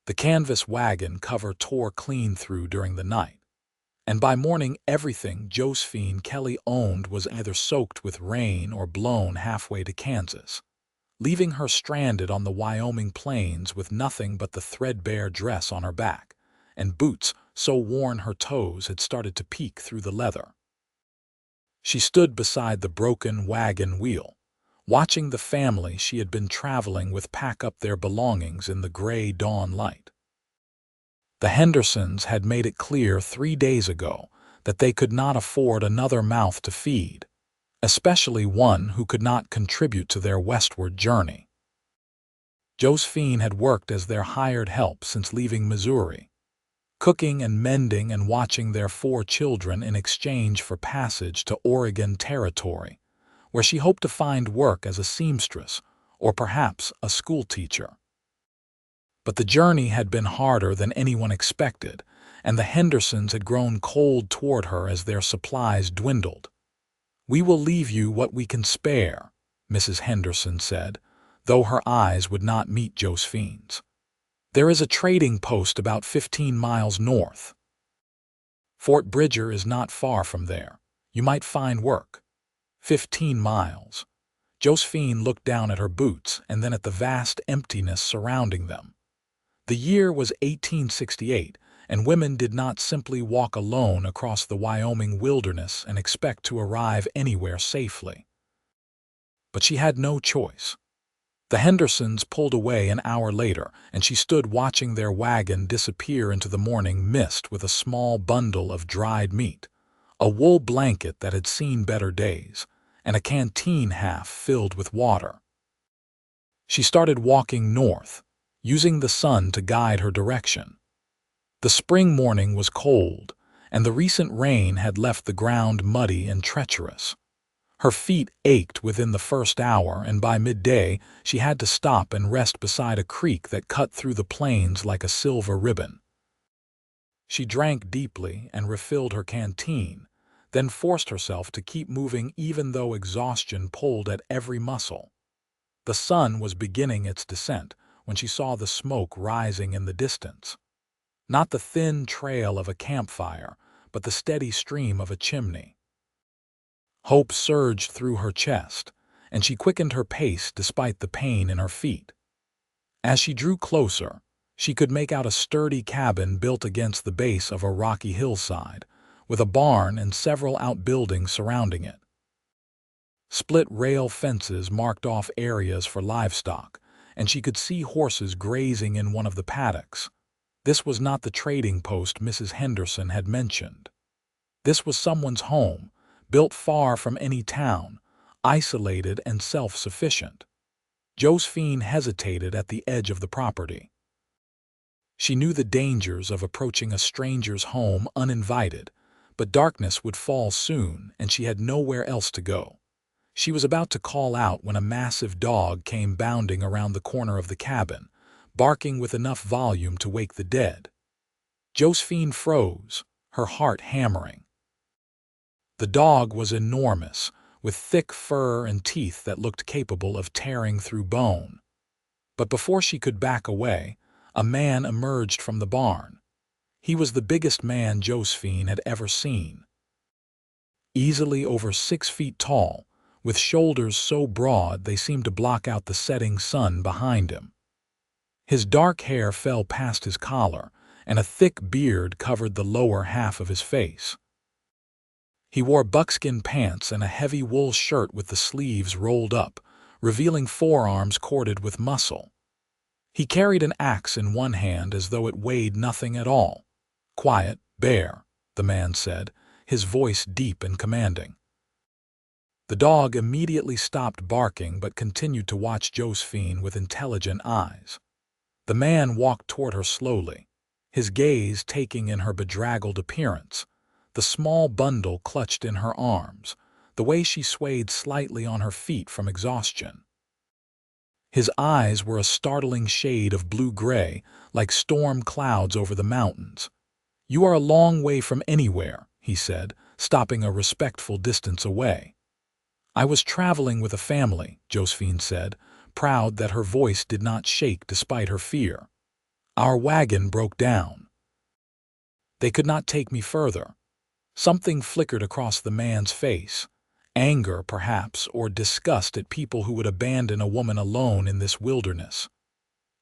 The canvas wagon cover tore clean through during the night, and by morning everything Josephine Kelly owned was either soaked with rain or blown halfway to Kansas, leaving her stranded on the Wyoming plains with nothing but the threadbare dress on her back, and boots so worn her toes had started to peek through the leather. She stood beside the broken wagon wheel, watching the family she had been traveling with pack up their belongings in the gray dawn light. The Hendersons had made it clear 3 days ago that they could not afford another mouth to feed, especially one who could not contribute to their westward journey. Josephine had worked as their hired help since leaving Missouri, cooking and mending and watching their 4 children in exchange for passage to Oregon Territory, where she hoped to find work as a seamstress or perhaps a schoolteacher. But the journey had been harder than anyone expected, and the Hendersons had grown cold toward her as their supplies dwindled. "We will leave you what we can spare," Mrs. Henderson said, though her eyes would not meet Josephine's. "There is a trading post about 15 miles north. Fort Bridger is not far from there. You might find work." 15 miles. Josephine looked down at her boots and then at the vast emptiness surrounding them. The year was 1868, and women did not simply walk alone across the Wyoming wilderness and expect to arrive anywhere safely. But she had no choice. The Hendersons pulled away an hour later, and she stood watching their wagon disappear into the morning mist with a small bundle of dried meat, a wool blanket that had seen better days, and a canteen half filled with water. She started walking north, using the sun to guide her direction. The spring morning was cold, and the recent rain had left the ground muddy and treacherous. Her feet ached within the first hour, and by midday she had to stop and rest beside a creek that cut through the plains like a silver ribbon. She drank deeply and refilled her canteen, then forced herself to keep moving even though exhaustion pulled at every muscle. The sun was beginning its descent when she saw the smoke rising in the distance. Not the thin trail of a campfire, but the steady stream of a chimney. Hope surged through her chest, and she quickened her pace despite the pain in her feet. As she drew closer, she could make out a sturdy cabin built against the base of a rocky hillside, with a barn and several outbuildings surrounding it. Split rail fences marked off areas for livestock, and she could see horses grazing in one of the paddocks. This was not the trading post Mrs. Henderson had mentioned. This was someone's home, built far from any town, isolated and self-sufficient. Josephine hesitated at the edge of the property. She knew the dangers of approaching a stranger's home uninvited, but darkness would fall soon and she had nowhere else to go. She was about to call out when a massive dog came bounding around the corner of the cabin, barking with enough volume to wake the dead. Josephine froze, her heart hammering. The dog was enormous, with thick fur and teeth that looked capable of tearing through bone. But before she could back away, a man emerged from the barn. He was the biggest man Josephine had ever seen. Easily over 6 feet tall, with shoulders so broad they seemed to block out the setting sun behind him. His dark hair fell past his collar, and a thick beard covered the lower half of his face. He wore buckskin pants and a heavy wool shirt with the sleeves rolled up, revealing forearms corded with muscle. He carried an axe in one hand as though it weighed nothing at all. "Quiet, bear," the man said, his voice deep and commanding. The dog immediately stopped barking but continued to watch Josephine with intelligent eyes. The man walked toward her slowly, his gaze taking in her bedraggled appearance, the small bundle clutched in her arms, the way she swayed slightly on her feet from exhaustion. His eyes were a startling shade of blue-gray, like storm clouds over the mountains. "You are a long way from anywhere," he said, stopping a respectful distance away. "I was traveling with a family," Josephine said, proud that her voice did not shake despite her fear. Our wagon broke down. They could not take me further. Something flickered across the man's face. Anger, perhaps, or disgust at people who would abandon a woman alone in this wilderness.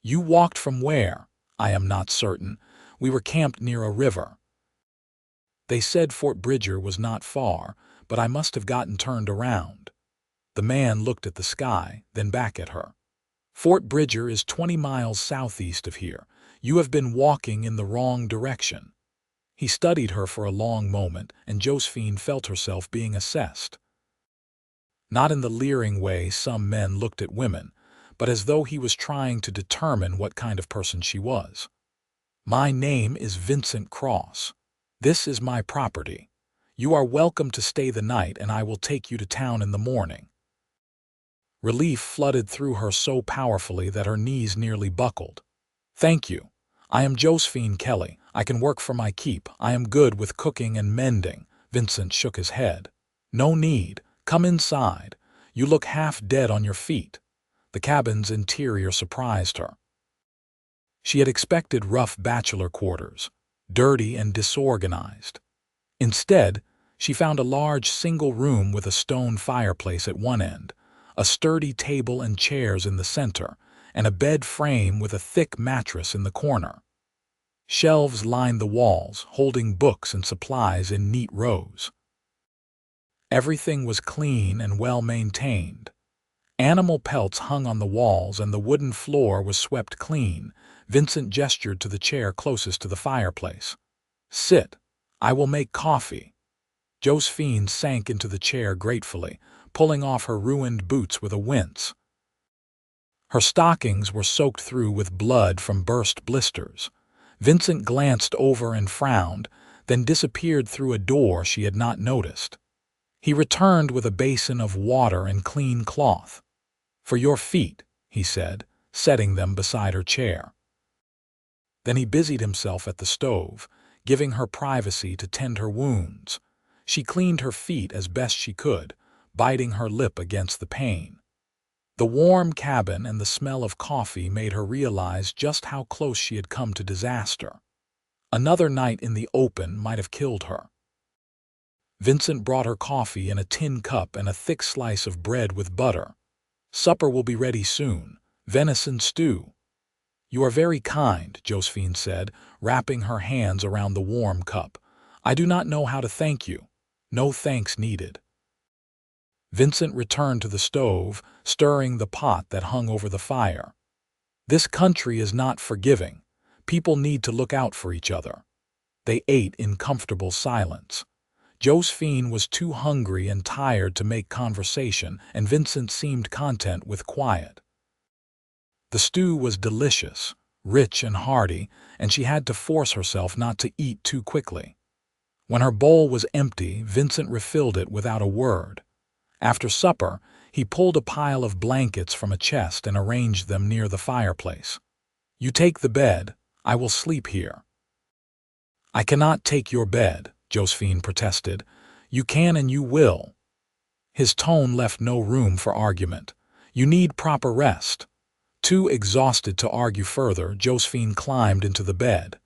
You walked from where? I am not certain. We were camped near a river. They said Fort Bridger was not far, but I must have gotten turned around. The man looked at the sky, then back at her. Fort Bridger is 20 miles southeast of here. You have been walking in the wrong direction. He studied her for a long moment, and Josephine felt herself being assessed. Not in the leering way some men looked at women, but as though he was trying to determine what kind of person she was. My name is Vincent Cross. This is my property. You are welcome to stay the night, and I will take you to town in the morning. Relief flooded through her so powerfully that her knees nearly buckled. Thank you. I am Josephine Kelly. I can work for my keep. I am good with cooking and mending. Vincent shook his head. No need. Come inside. You look half dead on your feet. The cabin's interior surprised her. She had expected rough bachelor quarters, dirty and disorganized. Instead, she found a large single room with a stone fireplace at one end, a sturdy table and chairs in the center, and a bed frame with a thick mattress in the corner. Shelves lined the walls, holding books and supplies in neat rows. Everything was clean and well maintained. Animal pelts hung on the walls and the wooden floor was swept clean. Vincent gestured to the chair closest to the fireplace. Sit. I will make coffee. Josephine sank into the chair gratefully, pulling off her ruined boots with a wince. Her stockings were soaked through with blood from burst blisters. Vincent glanced over and frowned, then disappeared through a door she had not noticed. He returned with a basin of water and clean cloth. For your feet, he said, setting them beside her chair. Then he busied himself at the stove, giving her privacy to tend her wounds. She cleaned her feet as best she could, biting her lip against the pain. The warm cabin and the smell of coffee made her realize just how close she had come to disaster. Another night in the open might have killed her. Vincent brought her coffee in a tin cup and a thick slice of bread with butter. Supper will be ready soon. Venison stew. You are very kind, Josephine said, wrapping her hands around the warm cup. I do not know how to thank you. No thanks needed. Vincent returned to the stove, stirring the pot that hung over the fire. This country is not forgiving. People need to look out for each other. They ate in comfortable silence. Josephine was too hungry and tired to make conversation, and Vincent seemed content with quiet. The stew was delicious, rich and hearty, and she had to force herself not to eat too quickly. When her bowl was empty, Vincent refilled it without a word. After supper, he pulled a pile of blankets from a chest and arranged them near the fireplace. You take the bed. I will sleep here. I cannot take your bed, Josephine protested. You can and you will. His tone left no room for argument. You need proper rest. Too exhausted to argue further, Josephine climbed into the bed.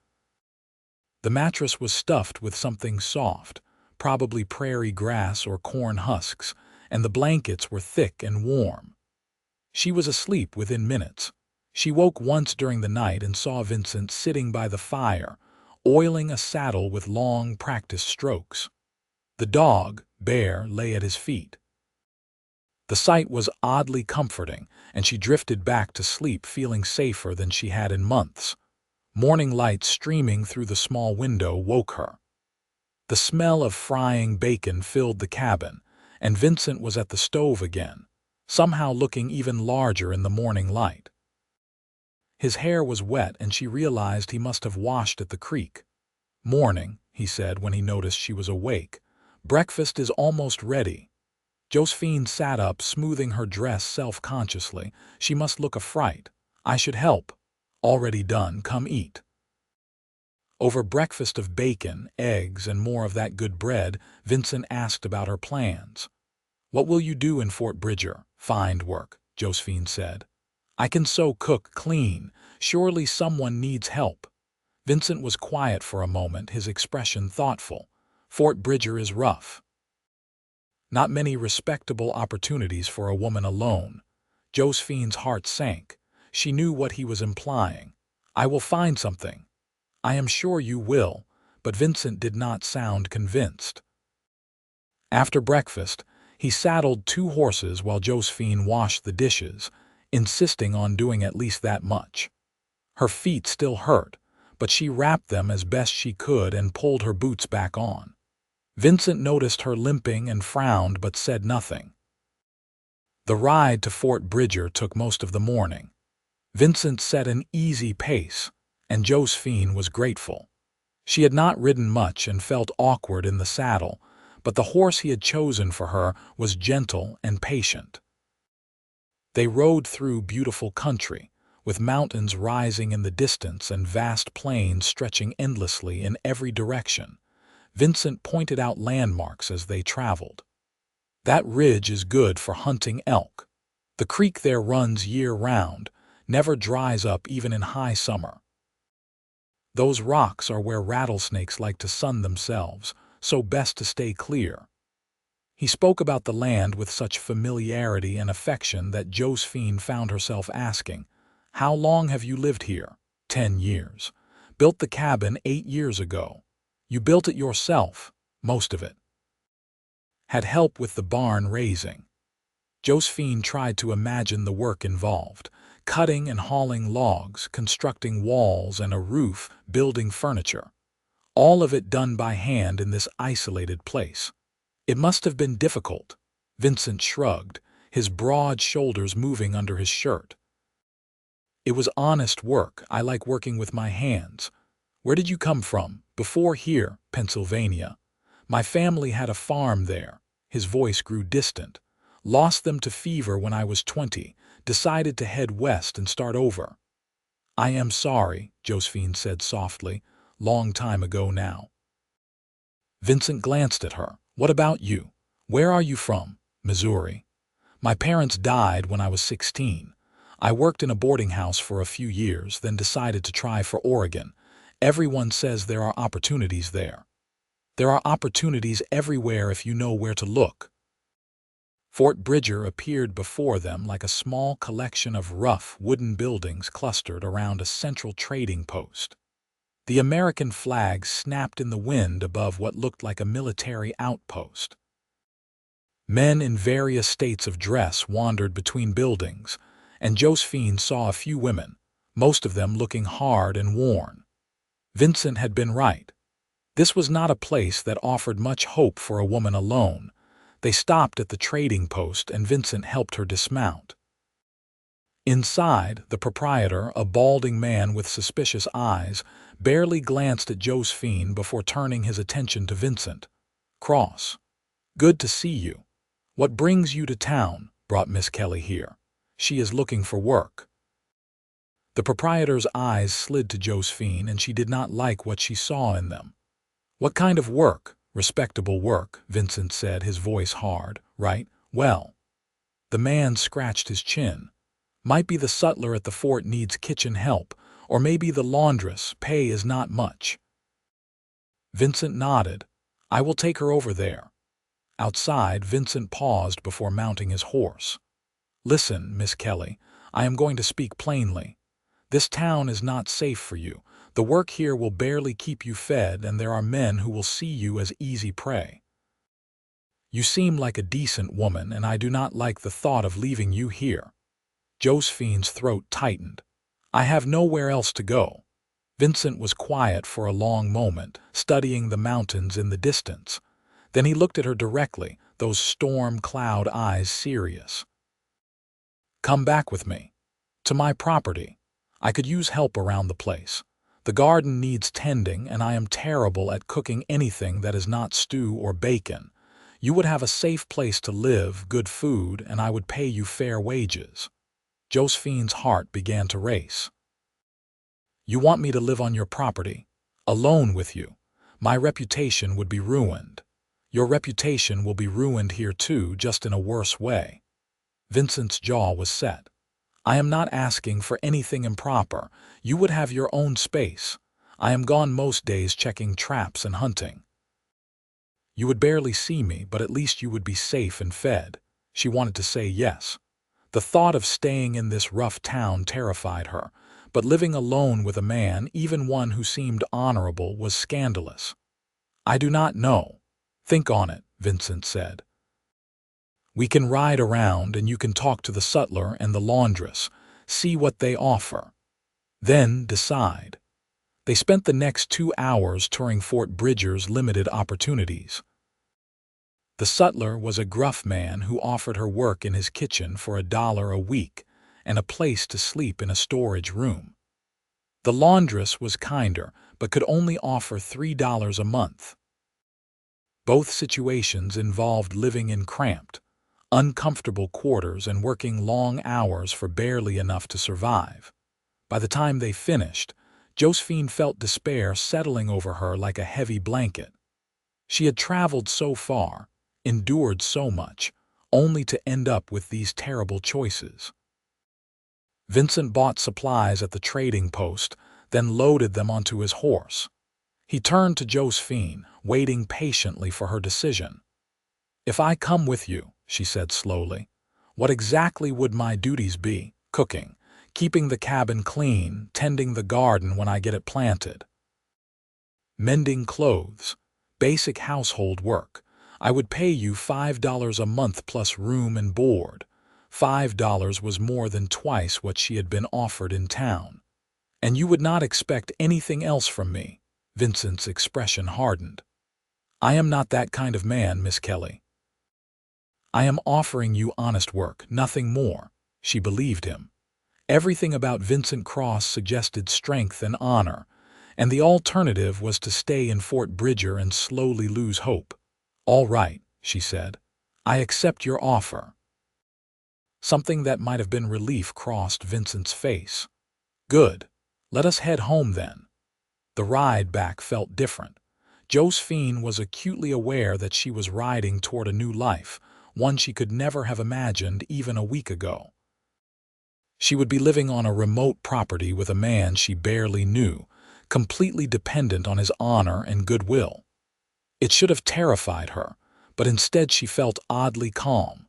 The mattress was stuffed with something soft, probably prairie grass or corn husks, and the blankets were thick and warm. She was asleep within minutes. She woke once during the night and saw Vincent sitting by the fire, oiling a saddle with long, practiced strokes. The dog, Bear, lay at his feet. The sight was oddly comforting, and she drifted back to sleep feeling safer than she had in months. Morning light streaming through the small window woke her. The smell of frying bacon filled the cabin, and Vincent was at the stove again, somehow looking even larger in the morning light. His hair was wet, and she realized he must have washed at the creek. Morning, he said when he noticed she was awake. Breakfast is almost ready. Josephine sat up, smoothing her dress self-consciously. She must look a fright. I should help. Already done, come eat. Over breakfast of bacon, eggs, and more of that good bread, Vincent asked about her plans. What will you do in Fort Bridger? Find work, Josephine said. I can sew, cook, clean. Surely someone needs help. Vincent was quiet for a moment, his expression thoughtful. Fort Bridger is rough. Not many respectable opportunities for a woman alone. Josephine's heart sank. She knew what he was implying. I will find something. I am sure you will, but Vincent did not sound convinced. After breakfast, he saddled 2 horses while Josephine washed the dishes, insisting on doing at least that much. Her feet still hurt, but she wrapped them as best she could and pulled her boots back on. Vincent noticed her limping and frowned but said nothing. The ride to Fort Bridger took most of the morning. Vincent set an easy pace, and Josephine was grateful. She had not ridden much and felt awkward in the saddle, but the horse he had chosen for her was gentle and patient. They rode through beautiful country, with mountains rising in the distance and vast plains stretching endlessly in every direction. Vincent pointed out landmarks as they traveled. That ridge is good for hunting elk. The creek there runs year-round, never dries up even in high summer. Those rocks are where rattlesnakes like to sun themselves, so best to stay clear. He spoke about the land with such familiarity and affection that Josephine found herself asking, "How long have you lived here?" 10 years. Built the cabin 8 years ago. You built it yourself, most of it. Had help with the barn raising. Josephine tried to imagine the work involved, cutting and hauling logs, constructing walls and a roof, building furniture. All of it done by hand in this isolated place. It must have been difficult. Vincent shrugged, his broad shoulders moving under his shirt. It was honest work. I like working with my hands. Where did you come from? Before here, Pennsylvania. My family had a farm there. His voice grew distant. Lost them to fever when I was 20. Decided to head west and start over. I am sorry, Josephine said softly. Long time ago now. Vincent glanced at her. What about you? Where are you from? Missouri. My parents died when I was 16. I worked in a boarding house for a few years, then decided to try for Oregon. Everyone says there are opportunities there. There are opportunities everywhere if you know where to look. Fort Bridger appeared before them like a small collection of rough wooden buildings clustered around a central trading post. The American flag snapped in the wind above what looked like a military outpost. Men in various states of dress wandered between buildings, and Josephine saw a few women, most of them looking hard and worn. Vincent had been right. This was not a place that offered much hope for a woman alone. They stopped at the trading post and Vincent helped her dismount. Inside, the proprietor, a balding man with suspicious eyes, barely glanced at Josephine before turning his attention to Vincent. Cross. Good to see you. What brings you to town? Brought Miss Kelly here. She is looking for work. The proprietor's eyes slid to Josephine and she did not like what she saw in them. What kind of work? Respectable work, Vincent said, his voice hard. Right? Well. The man scratched his chin. Might be the sutler at the fort needs kitchen help, or maybe the laundress. Pay is not much. Vincent nodded. I will take her over there. Outside, Vincent paused before mounting his horse. Listen, Miss Kelly, I am going to speak plainly. This town is not safe for you. The work here will barely keep you fed, and there are men who will see you as easy prey. You seem like a decent woman, and I do not like the thought of leaving you here. Josephine's throat tightened. I have nowhere else to go. Vincent was quiet for a long moment, studying the mountains in the distance. Then he looked at her directly, those storm cloud eyes serious. Come back with me. To my property. I could use help around the place. The garden needs tending, and I am terrible at cooking anything that is not stew or bacon. You would have a safe place to live, good food, and I would pay you fair wages. Josephine's heart began to race. You want me to live on your property? Alone with you? My reputation would be ruined. Your reputation will be ruined here too, just in a worse way. Vincent's jaw was set. I am not asking for anything improper. You would have your own space. I am gone most days checking traps and hunting. You would barely see me, but at least you would be safe and fed. She wanted to say yes. The thought of staying in this rough town terrified her, but living alone with a man, even one who seemed honorable, was scandalous. I do not know. Think on it, Vincent said. We can ride around and you can talk to the sutler and the laundress, see what they offer. Then decide. They spent the next 2 hours touring Fort Bridger's limited opportunities. The sutler was a gruff man who offered her work in his kitchen for $1 a week and a place to sleep in a storage room. The laundress was kinder, but could only offer $3 a month. Both situations involved living in cramped, uncomfortable quarters and working long hours for barely enough to survive. By the time they finished, Josephine felt despair settling over her like a heavy blanket. She had traveled so far, endured so much, only to end up with these terrible choices. Vincent bought supplies at the trading post, then loaded them onto his horse. He turned to Josephine, waiting patiently for her decision. "If I come with you," she said slowly, "what exactly would my duties be? Cooking, keeping the cabin clean, tending the garden when I get it planted, mending clothes, basic household work. I would pay you $5 a month plus room and board." $5 was more than twice what she had been offered in town. "And you would not expect anything else from me?" Vincent's expression hardened. "I am not that kind of man, Miss Kelly. I am offering you honest work, nothing more." She believed him. Everything about Vincent Cross suggested strength and honor, and the alternative was to stay in Fort Bridger and slowly lose hope. "All right," she said. "I accept your offer." Something that might have been relief crossed Vincent's face. "Good. Let us head home then." The ride back felt different. Josephine was acutely aware that she was riding toward a new life, one she could never have imagined even a week ago. She would be living on a remote property with a man she barely knew, completely dependent on his honor and goodwill. It should have terrified her, but instead she felt oddly calm.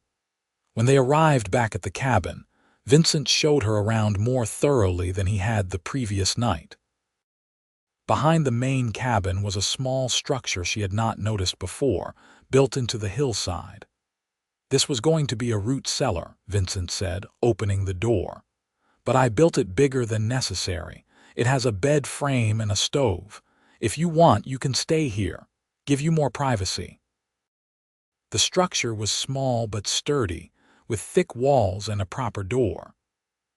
When they arrived back at the cabin, Vincent showed her around more thoroughly than he had the previous night. Behind the main cabin was a small structure she had not noticed before, built into the hillside. "This was going to be a root cellar," Vincent said, opening the door. "But I built it bigger than necessary. It has a bed frame and a stove. If you want, you can stay here. Give you more privacy." The structure was small but sturdy, with thick walls and a proper door.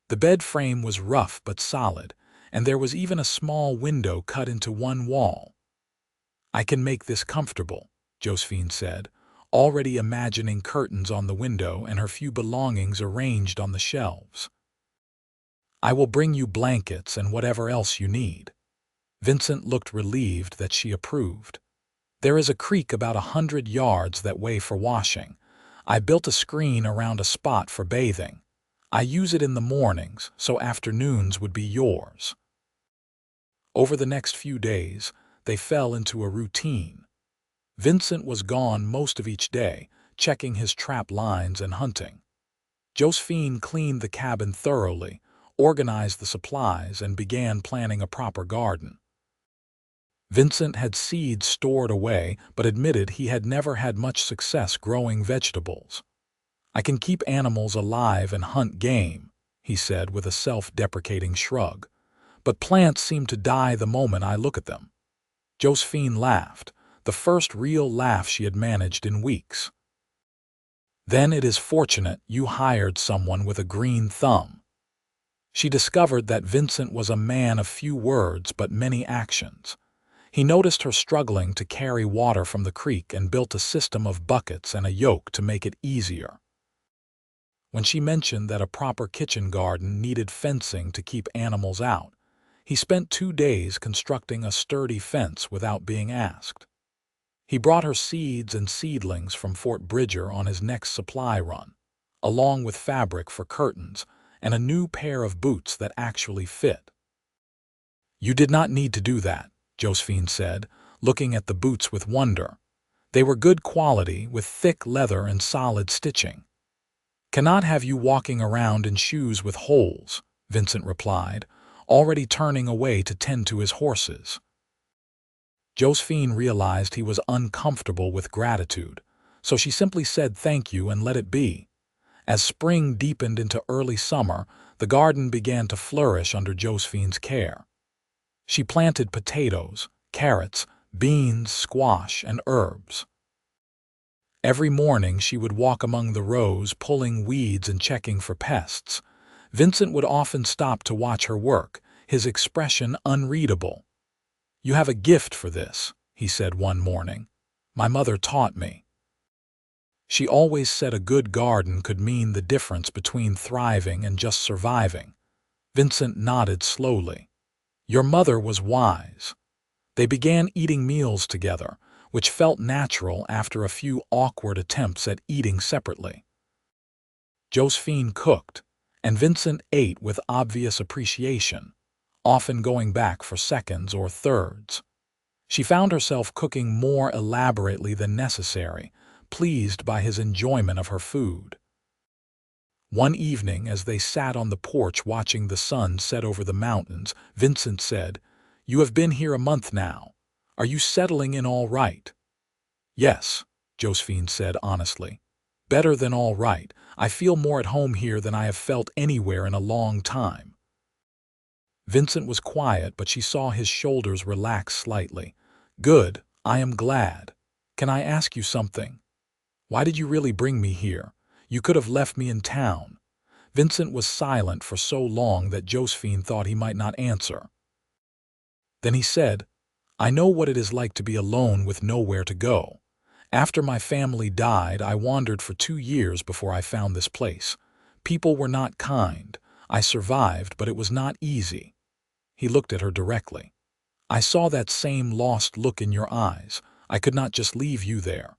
The bed frame was rough but solid, and there was even a small window cut into one wall. "I can make this comfortable," Josephine said, already imagining curtains on the window and her few belongings arranged on the shelves. "I will bring you blankets and whatever else you need." Vincent looked relieved that she approved. "There is a creek about 100 yards that way for washing. I built a screen around a spot for bathing. I use it in the mornings, so afternoons would be yours." Over the next few days, they fell into a routine. Vincent was gone most of each day, checking his trap lines and hunting. Josephine cleaned the cabin thoroughly, organized the supplies, and began planning a proper garden. Vincent had seeds stored away, but admitted he had never had much success growing vegetables. "I can keep animals alive and hunt game," he said with a self-deprecating shrug. "But plants seem to die the moment I look at them." Josephine laughed, the first real laugh she had managed in weeks. "Then it is fortunate you hired someone with a green thumb." She discovered that Vincent was a man of few words but many actions. He noticed her struggling to carry water from the creek and built a system of buckets and a yoke to make it easier. When she mentioned that a proper kitchen garden needed fencing to keep animals out, he spent 2 days constructing a sturdy fence without being asked. He brought her seeds and seedlings from Fort Bridger on his next supply run, along with fabric for curtains, and a new pair of boots that actually fit. "You did not need to do that," Josephine said, looking at the boots with wonder. They were good quality, with thick leather and solid stitching. "Cannot have you walking around in shoes with holes," Vincent replied, already turning away to tend to his horses. Josephine realized he was uncomfortable with gratitude, so she simply said thank you and let it be. As spring deepened into early summer, the garden began to flourish under Josephine's care. She planted potatoes, carrots, beans, squash, and herbs. Every morning she would walk among the rows, pulling weeds and checking for pests. Vincent would often stop to watch her work, his expression unreadable. "You have a gift for this," he said one morning. "My mother taught me." She always said a good garden could mean the difference between thriving and just surviving. Vincent nodded slowly. "Your mother was wise." They began eating meals together, which felt natural after a few awkward attempts at eating separately. Josephine cooked, and Vincent ate with obvious appreciation, often going back for seconds or thirds. She found herself cooking more elaborately than necessary, pleased by his enjoyment of her food. One evening, as they sat on the porch watching the sun set over the mountains, Vincent said, "You have been here a month now. Are you settling in all right?" "Yes," Josephine said honestly. "Better than all right. I feel more at home here than I have felt anywhere in a long time." Vincent was quiet, but she saw his shoulders relax slightly. "Good, I am glad. Can I ask you something? Why did you really bring me here? You could have left me in town." Vincent was silent for so long that Josephine thought he might not answer. Then he said, "I know what it is like to be alone with nowhere to go. After my family died, I wandered for 2 years before I found this place. People were not kind. I survived, but it was not easy." He looked at her directly. "I saw that same lost look in your eyes. I could not just leave you there."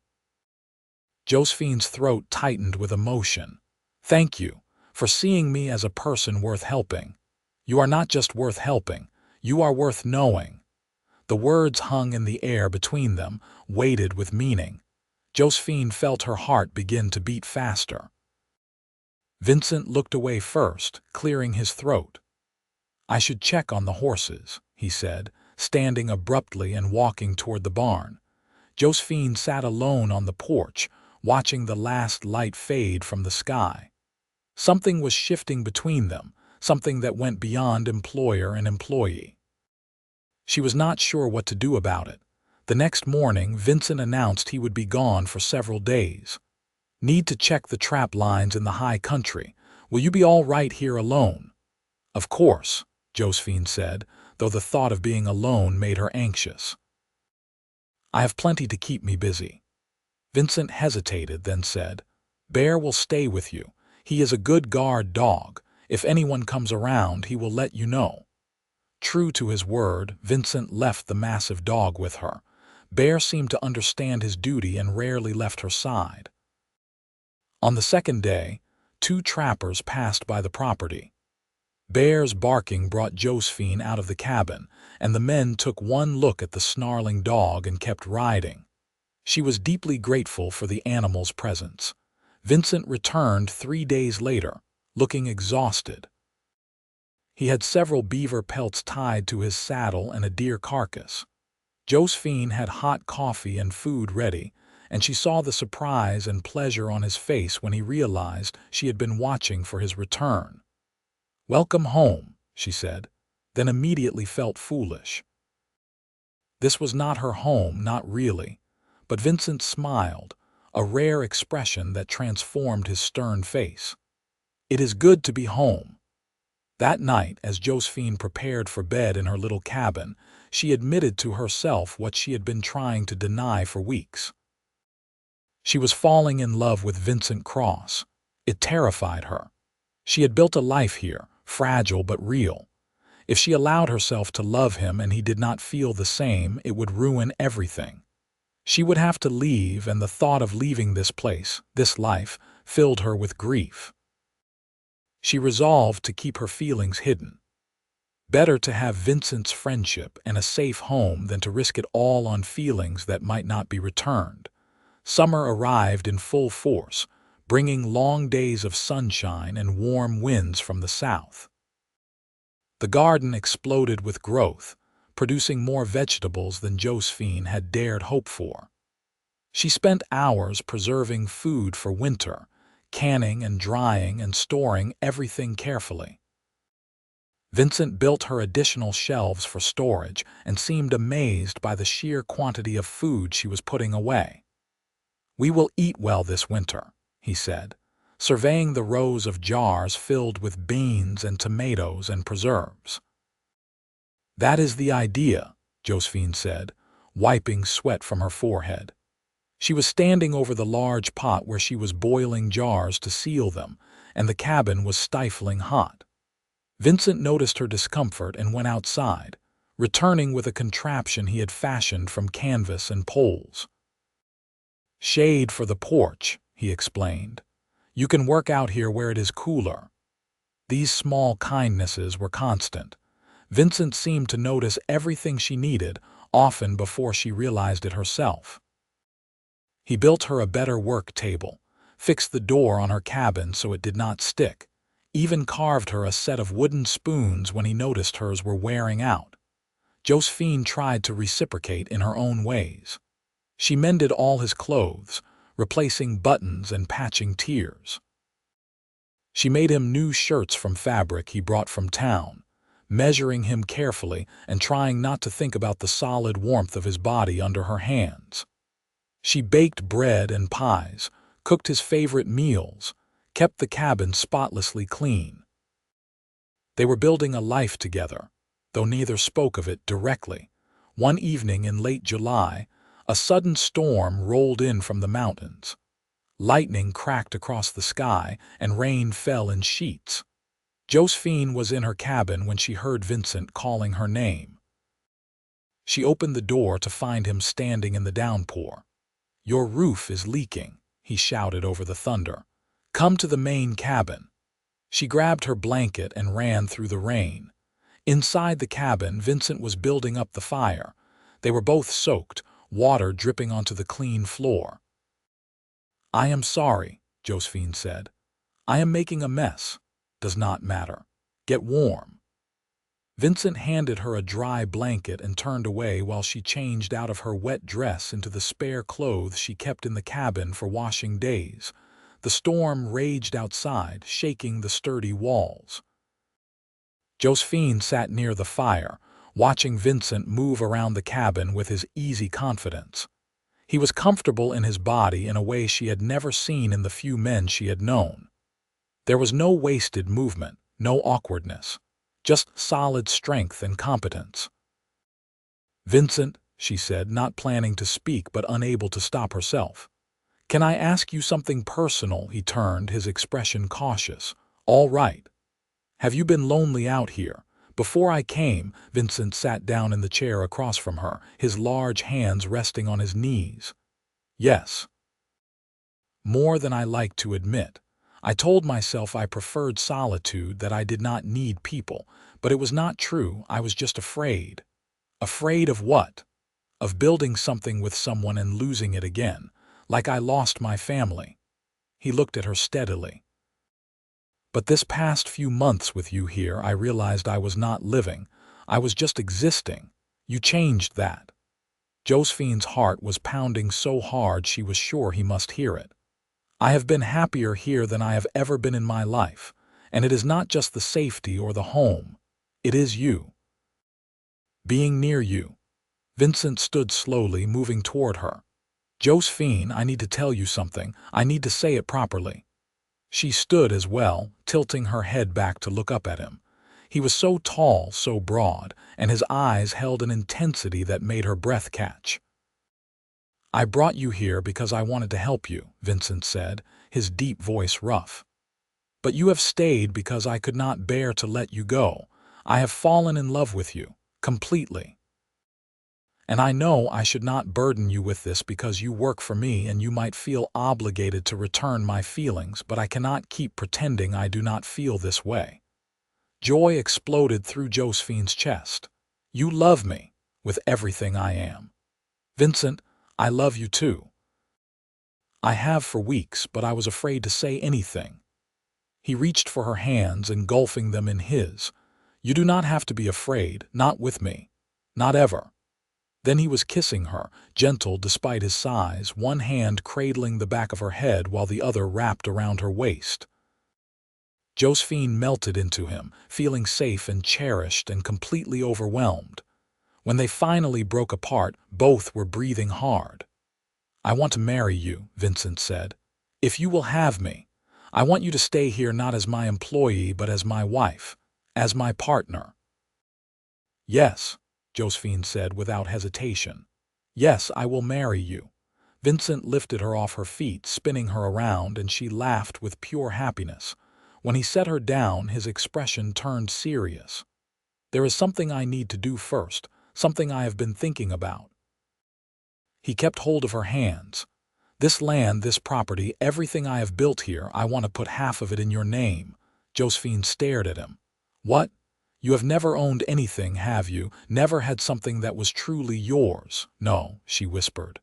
Josephine's throat tightened with emotion. "Thank you for seeing me as a person worth helping. You are not just worth helping, you are worth knowing." The words hung in the air between them, weighted with meaning. Josephine felt her heart begin to beat faster. Vincent looked away first, clearing his throat. "I should check on the horses," he said, standing abruptly and walking toward the barn. Josephine sat alone on the porch, watching the last light fade from the sky. Something was shifting between them, something that went beyond employer and employee. She was not sure what to do about it. The next morning, Vincent announced he would be gone for several days. "Need to check the trap lines in the high country. Will you be all right here alone?" "Of course," Josephine said, though the thought of being alone made her anxious. "I have plenty to keep me busy." Vincent hesitated, then said, "Bear will stay with you. He is a good guard dog. If anyone comes around, he will let you know." True to his word, Vincent left the massive dog with her. Bear seemed to understand his duty and rarely left her side. On the second day, 2 trappers passed by the property. Bear's barking brought Josephine out of the cabin, and the men took one look at the snarling dog and kept riding. She was deeply grateful for the animal's presence. Vincent returned 3 days later, looking exhausted. He had several beaver pelts tied to his saddle and a deer carcass. Josephine had hot coffee and food ready, and she saw the surprise and pleasure on his face when he realized she had been watching for his return. "Welcome home," she said, then immediately felt foolish. This was not her home, not really, but Vincent smiled, a rare expression that transformed his stern face. "It is good to be home." That night, as Josephine prepared for bed in her little cabin, she admitted to herself what she had been trying to deny for weeks. She was falling in love with Vincent Cross. It terrified her. She had built a life here, fragile but real. If she allowed herself to love him and he did not feel the same, it would ruin everything. She would have to leave, and the thought of leaving this place, this life, filled her with grief. She resolved to keep her feelings hidden. Better to have Vincent's friendship and a safe home than to risk it all on feelings that might not be returned. Summer arrived in full force, bringing long days of sunshine and warm winds from the south. The garden exploded with growth, producing more vegetables than Josephine had dared hope for. She spent hours preserving food for winter, canning and drying and storing everything carefully. Vincent built her additional shelves for storage and seemed amazed by the sheer quantity of food she was putting away. "We will eat well this winter," he said, surveying the rows of jars filled with beans and tomatoes and preserves. "That is the idea," Josephine said, wiping sweat from her forehead. She was standing over the large pot where she was boiling jars to seal them, and the cabin was stifling hot. Vincent noticed her discomfort and went outside, returning with a contraption he had fashioned from canvas and poles. "Shade for the porch," he explained. "You can work out here where it is cooler." These small kindnesses were constant. Vincent seemed to notice everything she needed, often before she realized it herself. He built her a better work table, fixed the door on her cabin so it did not stick, even carved her a set of wooden spoons when he noticed hers were wearing out. Josephine tried to reciprocate in her own ways. She mended all his clothes, replacing buttons and patching tears. She made him new shirts from fabric he brought from town, measuring him carefully and trying not to think about the solid warmth of his body under her hands. She baked bread and pies, cooked his favorite meals, kept the cabin spotlessly clean. They were building a life together, though neither spoke of it directly. One evening in late July, a sudden storm rolled in from the mountains. Lightning cracked across the sky, and rain fell in sheets. Josephine was in her cabin when she heard Vincent calling her name. She opened the door to find him standing in the downpour. "Your roof is leaking," he shouted over the thunder. "Come to the main cabin." She grabbed her blanket and ran through the rain. Inside the cabin, Vincent was building up the fire. They were both soaked, water dripping onto the clean floor. "I am sorry," Josephine said. "I am making a mess. Does not matter. Get warm." Vincent handed her a dry blanket and turned away while she changed out of her wet dress into the spare clothes she kept in the cabin for washing days. The storm raged outside, shaking the sturdy walls. Josephine sat near the fire, watching Vincent move around the cabin with his easy confidence. He was comfortable in his body in a way she had never seen in the few men she had known. There was no wasted movement, no awkwardness, just solid strength and competence. "Vincent," she said, not planning to speak but unable to stop herself. "Can I ask you something personal?" He turned, his expression cautious. "All right. Have you been lonely out here?" "Before I came," Vincent sat down in the chair across from her, his large hands resting on his knees. "Yes. More than I like to admit. I told myself I preferred solitude, that I did not need people, but it was not true. I was just afraid." "Afraid of what?" "Of building something with someone and losing it again, like I lost my family." He looked at her steadily. "But this past few months with you here, I realized I was not living. I was just existing. You changed that." Josephine's heart was pounding so hard she was sure he must hear it. "I have been happier here than I have ever been in my life, and it is not just the safety or the home. It is you. Being near you." Vincent stood slowly, moving toward her. "Josephine, I need to tell you something. I need to say it properly." She stood as well, tilting her head back to look up at him. He was so tall, so broad, and his eyes held an intensity that made her breath catch. "I brought you here because I wanted to help you," Vincent said, his deep voice rough. "But you have stayed because I could not bear to let you go. I have fallen in love with you, completely." And I know I should not burden you with this because you work for me and you might feel obligated to return my feelings, but I cannot keep pretending I do not feel this way." Joy exploded through Josephine's chest. "You love me with everything I am. Vincent, I love you too. I have for weeks, but I was afraid to say anything." He reached for her hands, engulfing them in his. "You do not have to be afraid, not with me. Not ever." Then he was kissing her, gentle despite his size, one hand cradling the back of her head while the other wrapped around her waist. Josephine melted into him, feeling safe and cherished and completely overwhelmed. When they finally broke apart, both were breathing hard. "I want to marry you," Vincent said. "If you will have me. I want you to stay here not as my employee but as my wife, as my partner." "Yes," Josephine said without hesitation. "Yes, I will marry you." Vincent lifted her off her feet, spinning her around, and she laughed with pure happiness. When he set her down, his expression turned serious. "There is something I need to do first, something I have been thinking about." He kept hold of her hands. "This land, this property, everything I have built here, I want to put half of it in your name." Josephine stared at him. "What? You have never owned anything, have you? Never had something that was truly yours?" "No," she whispered.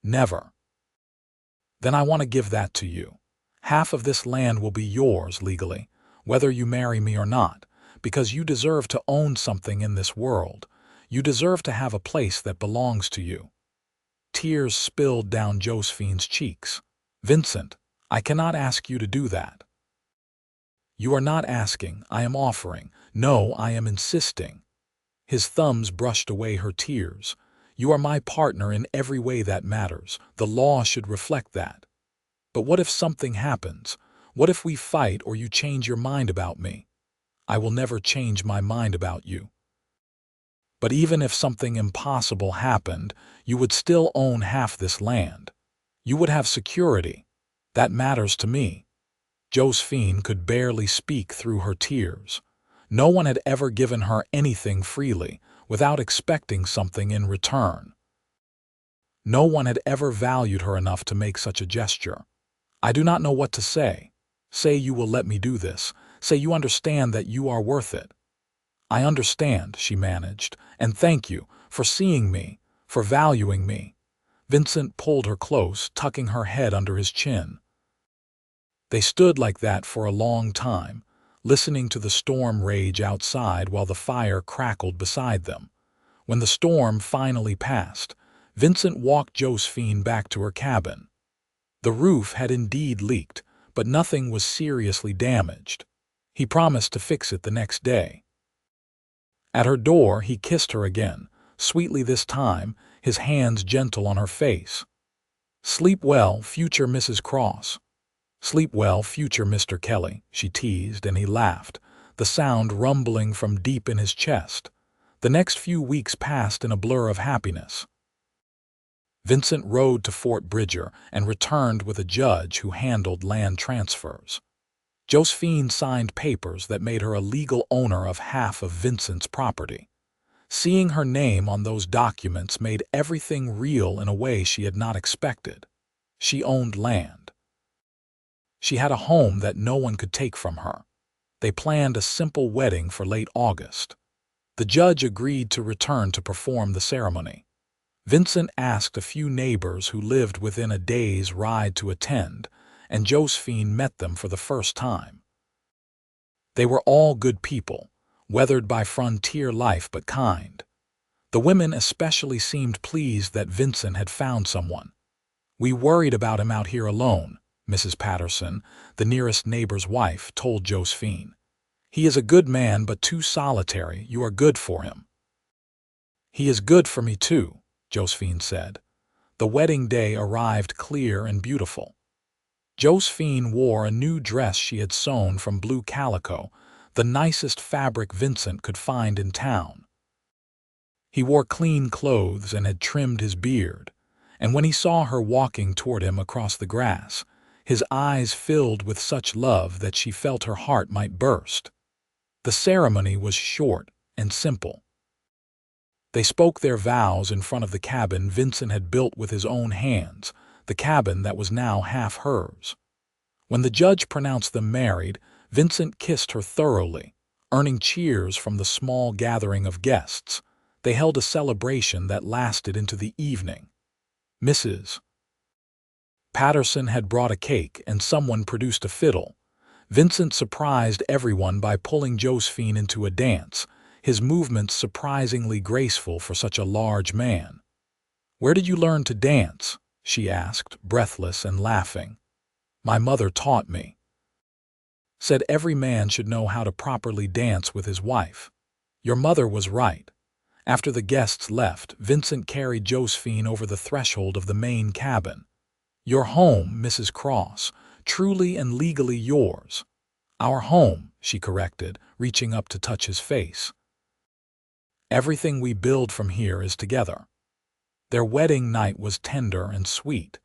"Never." "Then I want to give that to you. Half of this land will be yours legally, whether you marry me or not, because you deserve to own something in this world. You deserve to have a place that belongs to you." Tears spilled down Josephine's cheeks. "Vincent, I cannot ask you to do that." "You are not asking, I am offering. No, I am insisting." His thumbs brushed away her tears. "You are my partner in every way that matters. The law should reflect that. But what if something happens? What if we fight or you change your mind about me?" "I will never change my mind about you." "But even if something impossible happened, you would still own half this land. You would have security. That matters to me." Josephine could barely speak through her tears. No one had ever given her anything freely, without expecting something in return. No one had ever valued her enough to make such a gesture. "I do not know what to say. Say you will let me do this. Say you understand that you are worth it." "I understand," she managed, "and thank you for seeing me, for valuing me." Vincent pulled her close, tucking her head under his chin. They stood like that for a long time, listening to the storm rage outside while the fire crackled beside them. When the storm finally passed, Vincent walked Josephine back to her cabin. The roof had indeed leaked, but nothing was seriously damaged. He promised to fix it the next day. At her door, he kissed her again, sweetly this time, his hands gentle on her face. "Sleep well, future Mrs. Cross." "Sleep well, future Mr. Kelly," she teased, and he laughed, the sound rumbling from deep in his chest. The next few weeks passed in a blur of happiness. Vincent rode to Fort Bridger and returned with a judge who handled land transfers. Josephine signed papers that made her a legal owner of half of Vincent's property. Seeing her name on those documents made everything real in a way she had not expected. She owned land. She had a home that no one could take from her. They planned a simple wedding for late August. The judge agreed to return to perform the ceremony. Vincent asked a few neighbors who lived within a day's ride to attend, and Josephine met them for the first time. They were all good people, weathered by frontier life but kind. The women especially seemed pleased that Vincent had found someone. "We worried about him out here alone," Mrs. Patterson, the nearest neighbor's wife, told Josephine. "He is a good man but too solitary. You are good for him." "He is good for me too," Josephine said. The wedding day arrived clear and beautiful. Josephine wore a new dress she had sewn from blue calico, the nicest fabric Vincent could find in town. He wore clean clothes and had trimmed his beard, and when he saw her walking toward him across the grass, his eyes filled with such love that she felt her heart might burst. The ceremony was short and simple. They spoke their vows in front of the cabin Vincent had built with his own hands, the cabin that was now half hers. When the judge pronounced them married, Vincent kissed her thoroughly, earning cheers from the small gathering of guests. They held a celebration that lasted into the evening. Mrs. Patterson had brought a cake and someone produced a fiddle. Vincent surprised everyone by pulling Josephine into a dance, his movements surprisingly graceful for such a large man. "Where did you learn to dance?" she asked, breathless and laughing. "My mother taught me," said every man should know how to properly dance with his wife. Your mother was right. After the guests left, Vincent carried Josephine over the threshold of the main cabin. "Your home, Mrs. Cross, truly and legally yours." "Our home," she corrected, reaching up to touch his face. "Everything we build from here is together." Their wedding night was tender and sweet.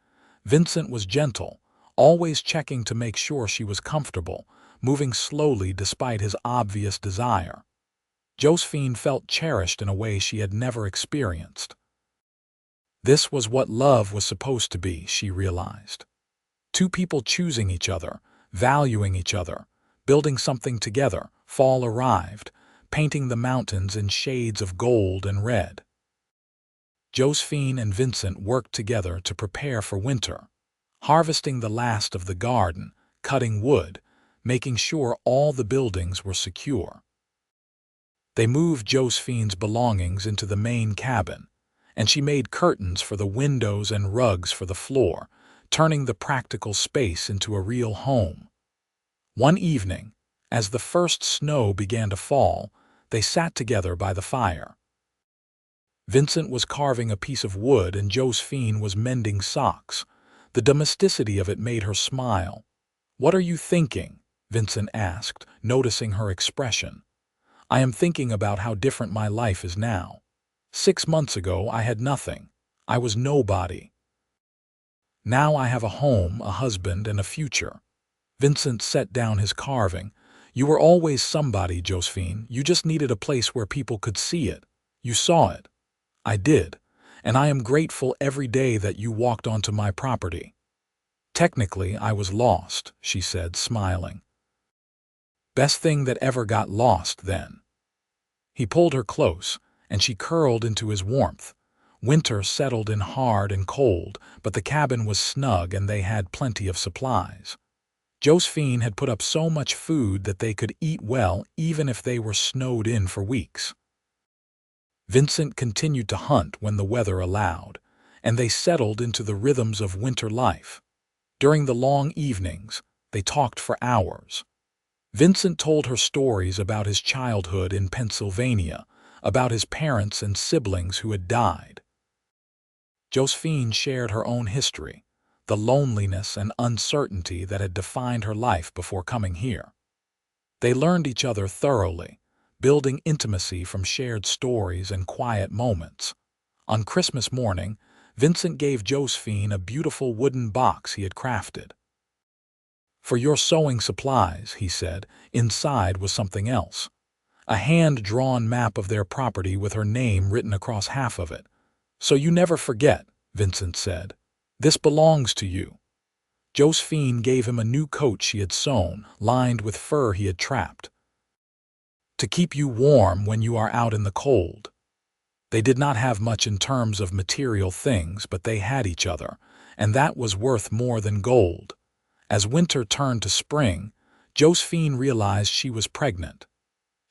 Vincent was gentle, always checking to make sure she was comfortable, moving slowly despite his obvious desire. Josephine felt cherished in a way she had never experienced. This was what love was supposed to be, she realized. Two people choosing each other, valuing each other, building something together. Fall arrived, painting the mountains in shades of gold and red. Josephine and Vincent worked together to prepare for winter, harvesting the last of the garden, cutting wood, making sure all the buildings were secure. They moved Josephine's belongings into the main cabin, and she made curtains for the windows and rugs for the floor, turning the practical space into a real home. One evening, as the first snow began to fall, they sat together by the fire. Vincent was carving a piece of wood and Josephine was mending socks. The domesticity of it made her smile. "What are you thinking?" Vincent asked, noticing her expression. "I am thinking about how different my life is now. 6 months ago I had nothing. I was nobody. Now I have a home, a husband, and a future." Vincent set down his carving. "You were always somebody, Josephine. You just needed a place where people could see it. You saw it. I did, and I am grateful every day that you walked onto my property." "Technically, I was lost," she said, smiling. "Best thing that ever got lost, then." He pulled her close, and she curled into his warmth. Winter settled in hard and cold, but the cabin was snug and they had plenty of supplies. Josephine had put up so much food that they could eat well even if they were snowed in for weeks. Vincent continued to hunt when the weather allowed, and they settled into the rhythms of winter life. During the long evenings, they talked for hours. Vincent told her stories about his childhood in Pennsylvania, about his parents and siblings who had died. Josephine shared her own history, the loneliness and uncertainty that had defined her life before coming here. They learned each other thoroughly, building intimacy from shared stories and quiet moments. On Christmas morning, Vincent gave Josephine a beautiful wooden box he had crafted. "For your sewing supplies," he said. Inside was something else. A hand-drawn map of their property with her name written across half of it. "So you never forget," Vincent said. "This belongs to you." Josephine gave him a new coat she had sewn, lined with fur he had trapped. "To keep you warm when you are out in the cold." They did not have much in terms of material things, but they had each other, and that was worth more than gold. As winter turned to spring, Josephine realized she was pregnant.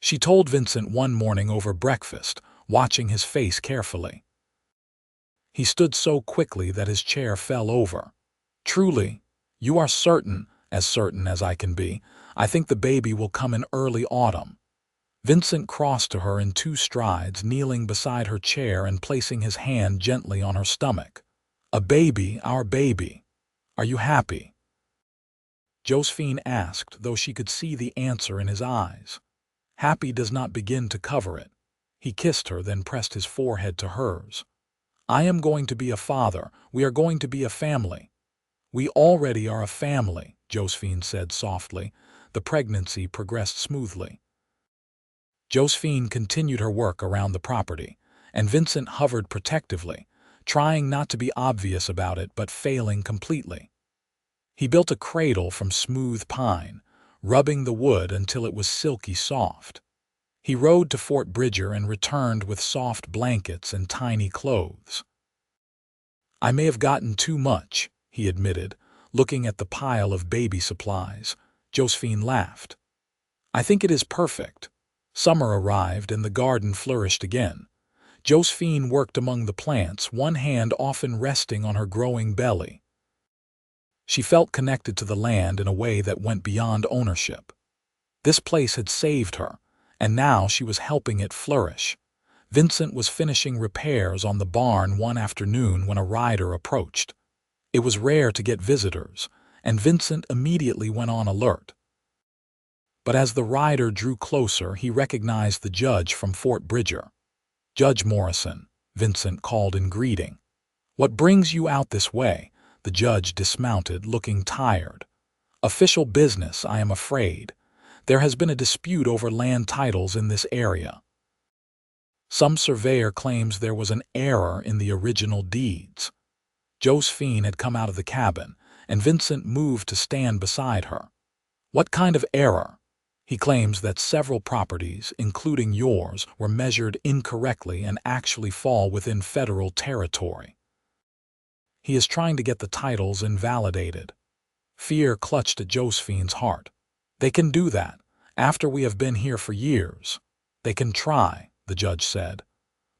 She told Vincent one morning over breakfast, watching his face carefully. He stood so quickly that his chair fell over. "Truly, you are certain as I can be. I think the baby will come in early autumn." Vincent crossed to her in 2 strides, kneeling beside her chair and placing his hand gently on her stomach. "A baby, our baby. Are you happy?" Josephine asked, though she could see the answer in his eyes. Happy does not begin to cover it. He kissed her, then pressed his forehead to hers. "I am going to be a father. We are going to be a family." "We already are a family," Josephine said softly. The pregnancy progressed smoothly. Josephine continued her work around the property, and Vincent hovered protectively, trying not to be obvious about it but failing completely. He built a cradle from smooth pine, rubbing the wood until it was silky soft. He rode to Fort Bridger and returned with soft blankets and tiny clothes. "I may have gotten too much," he admitted, looking at the pile of baby supplies. Josephine laughed. "I think it is perfect." Summer arrived and the garden flourished again. Josephine worked among the plants, one hand often resting on her growing belly. She felt connected to the land in a way that went beyond ownership. This place had saved her, and now she was helping it flourish. Vincent was finishing repairs on the barn one afternoon when a rider approached. It was rare to get visitors, and Vincent immediately went on alert. But as the rider drew closer, he recognized the judge from Fort Bridger. "Judge Morrison," Vincent called in greeting. "What brings you out this way?" The judge dismounted, looking tired. "Official business, I am afraid. There has been a dispute over land titles in this area. Some surveyor claims there was an error in the original deeds." Josephine had come out of the cabin, and Vincent moved to stand beside her. "What kind of error?" "He claims that several properties, including yours, were measured incorrectly and actually fall within federal territory. He is trying to get the titles invalidated." Fear clutched at Josephine's heart. "They can do that, after we have been here for years." "They can try," the judge said.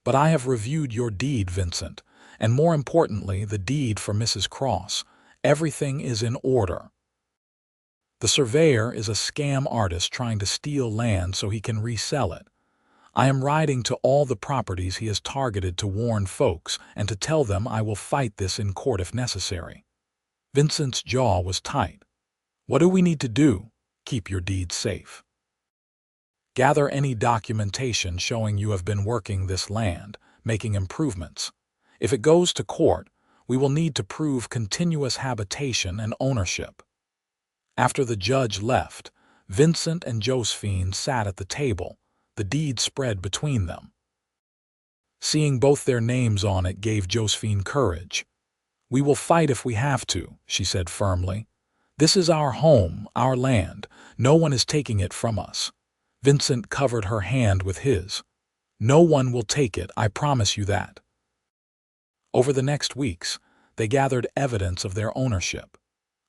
"But I have reviewed your deed, Vincent, and more importantly, the deed for Mrs. Cross. Everything is in order. The surveyor is a scam artist trying to steal land so he can resell it. I am writing to all the properties he has targeted to warn folks and to tell them I will fight this in court if necessary." Vincent's jaw was tight. "What do we need to do?" "Keep your deed safe. Gather any documentation showing you have been working this land, making improvements. If it goes to court, we will need to prove continuous habitation and ownership." After the judge left, Vincent and Josephine sat at the table, the deed spread between them. Seeing both their names on it gave Josephine courage. "We will fight if we have to," she said firmly. "This is our home, our land. No one is taking it from us." Vincent covered her hand with his. "No one will take it, I promise you that." Over the next weeks, they gathered evidence of their ownership.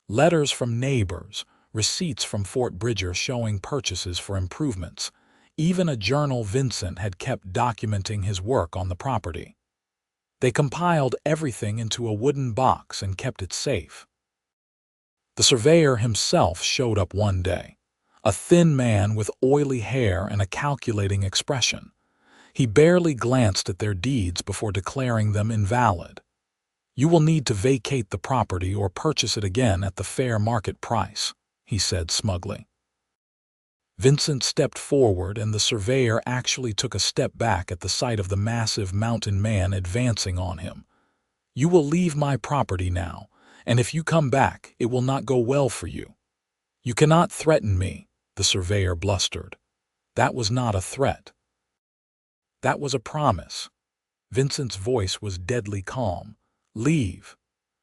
Letters from neighbors, receipts from Fort Bridger showing purchases for improvements, even a journal Vincent had kept documenting his work on the property. They compiled everything into a wooden box and kept it safe. The surveyor himself showed up one day, a thin man with oily hair and a calculating expression. He barely glanced at their deeds before declaring them invalid. "You will need to vacate the property or purchase it again at the fair market price," he said smugly. Vincent stepped forward, and the surveyor actually took a step back at the sight of the massive mountain man advancing on him. "You will leave my property now, and if you come back, it will not go well for you." "You cannot threaten me," the surveyor blustered. "That was not a threat. That was a promise." Vincent's voice was deadly calm. "Leave."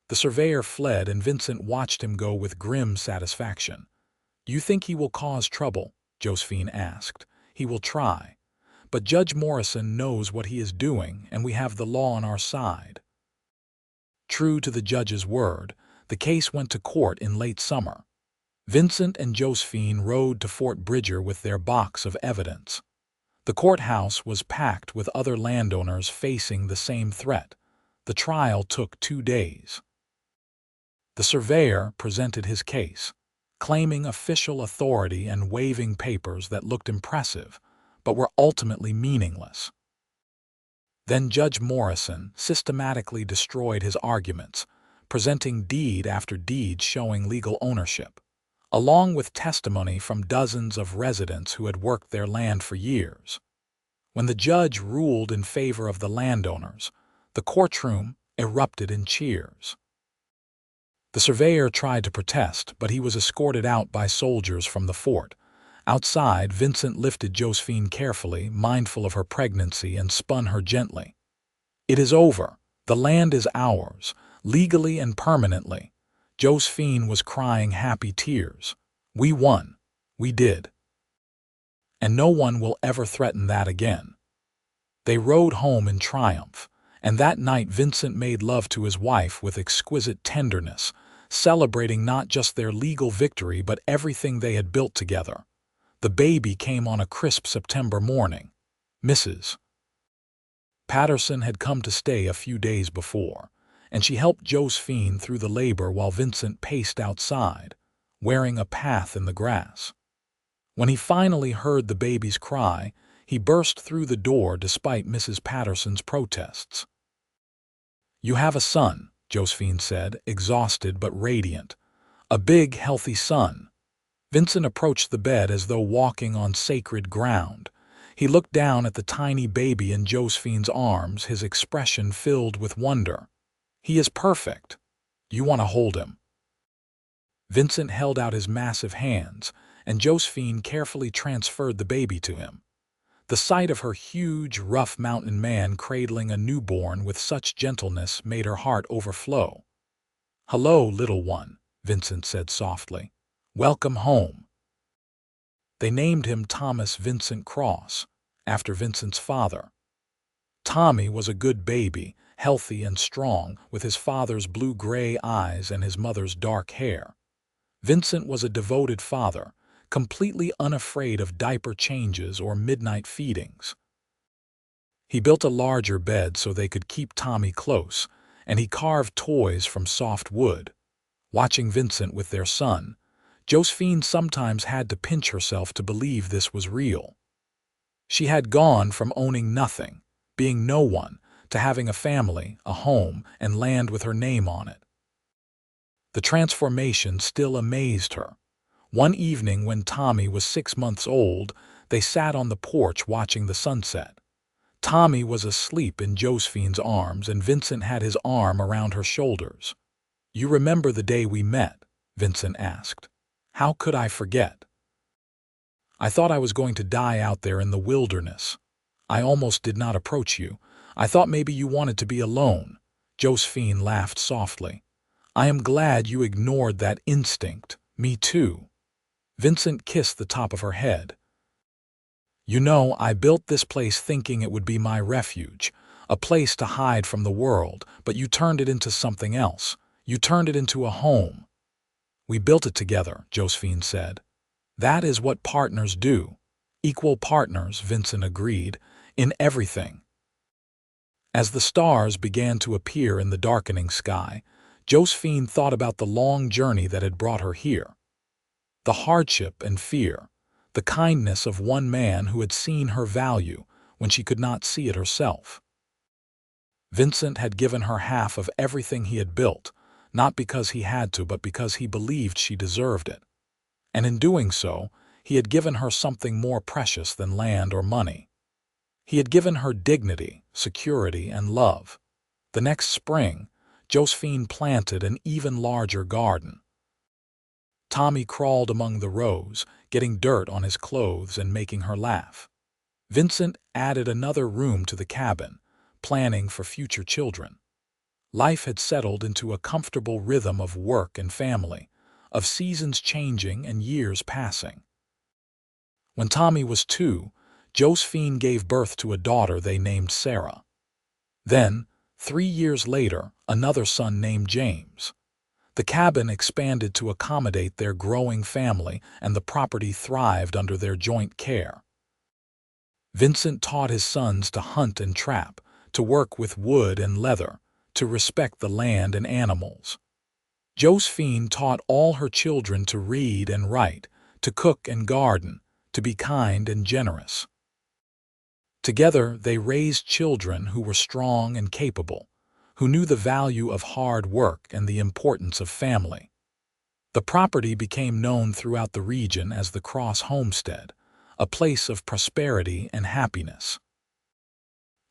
The surveyor fled, and Vincent watched him go with grim satisfaction. "You think he will cause trouble?" Josephine asked. "He will try. But Judge Morrison knows what he is doing, and we have the law on our side." True to the judge's word, the case went to court in late summer. Vincent and Josephine rode to Fort Bridger with their box of evidence. The courthouse was packed with other landowners facing the same threat. The trial took 2 days. The surveyor presented his case, claiming official authority and waving papers that looked impressive, but were ultimately meaningless. Then Judge Morrison systematically destroyed his arguments, presenting deed after deed showing legal ownership, along with testimony from dozens of residents who had worked their land for years. When the judge ruled in favor of the landowners, the courtroom erupted in cheers. The surveyor tried to protest, but he was escorted out by soldiers from the fort. Outside, Vincent lifted Josephine carefully, mindful of her pregnancy, and spun her gently. It is over. The land is ours, legally and permanently. Josephine was crying happy tears. We won. We did. And no one will ever threaten that again. They rode home in triumph, and that night Vincent made love to his wife with exquisite tenderness, celebrating not just their legal victory but everything they had built together. The baby came on a crisp September morning. Mrs. Patterson had come to stay a few days before, and she helped Josephine through the labor while Vincent paced outside, wearing a path in the grass. When he finally heard the baby's cry, he burst through the door despite Mrs. Patterson's protests. "You have a son," Josephine said, exhausted but radiant. "A big, healthy son." Vincent approached the bed as though walking on sacred ground. He looked down at the tiny baby in Josephine's arms, his expression filled with wonder. "He is perfect. You want to hold him." Vincent held out his massive hands, and Josephine carefully transferred the baby to him. The sight of her huge, rough mountain man cradling a newborn with such gentleness made her heart overflow. "Hello, little one," Vincent said softly. "Welcome home." They named him Thomas Vincent Cross, after Vincent's father. Tommy was a good baby, healthy and strong, with his father's blue-gray eyes and his mother's dark hair. Vincent was a devoted father, completely unafraid of diaper changes or midnight feedings. He built a larger bed so they could keep Tommy close, and he carved toys from soft wood. Watching Vincent with their son, Josephine sometimes had to pinch herself to believe this was real. She had gone from owning nothing, being no one, to having a family, a home, and land with her name on it. The transformation still amazed her. One evening when Tommy was 6 months old, they sat on the porch watching the sunset. Tommy was asleep in Josephine's arms, and Vincent had his arm around her shoulders. "You remember the day we met?" Vincent asked. "How could I forget? I thought I was going to die out there in the wilderness. I almost did not approach you. I thought maybe you wanted to be alone." Josephine laughed softly. "I am glad you ignored that instinct. Me too." Vincent kissed the top of her head. "You know, I built this place thinking it would be my refuge, a place to hide from the world, but you turned it into something else. You turned it into a home." "We built it together," Josephine said. "That is what partners do." "Equal partners," Vincent agreed, "in everything." As the stars began to appear in the darkening sky, Josephine thought about the long journey that had brought her here. The hardship and fear, the kindness of one man who had seen her value when she could not see it herself. Vincent had given her half of everything he had built, not because he had to, but because he believed she deserved it. And in doing so, he had given her something more precious than land or money. He had given her dignity, security, and love. The next spring, Josephine planted an even larger garden. Tommy crawled among the rows, getting dirt on his clothes and making her laugh. Vincent added another room to the cabin, planning for future children. Life had settled into a comfortable rhythm of work and family, of seasons changing and years passing. When Tommy was 2, Josephine gave birth to a daughter they named Sarah. Then, 3 years later, another son named James. The cabin expanded to accommodate their growing family, and the property thrived under their joint care. Vincent taught his sons to hunt and trap, to work with wood and leather, to respect the land and animals. Josephine taught all her children to read and write, to cook and garden, to be kind and generous. Together, they raised children who were strong and capable, who knew the value of hard work and the importance of family. The property became known throughout the region as the Cross Homestead, a place of prosperity and happiness.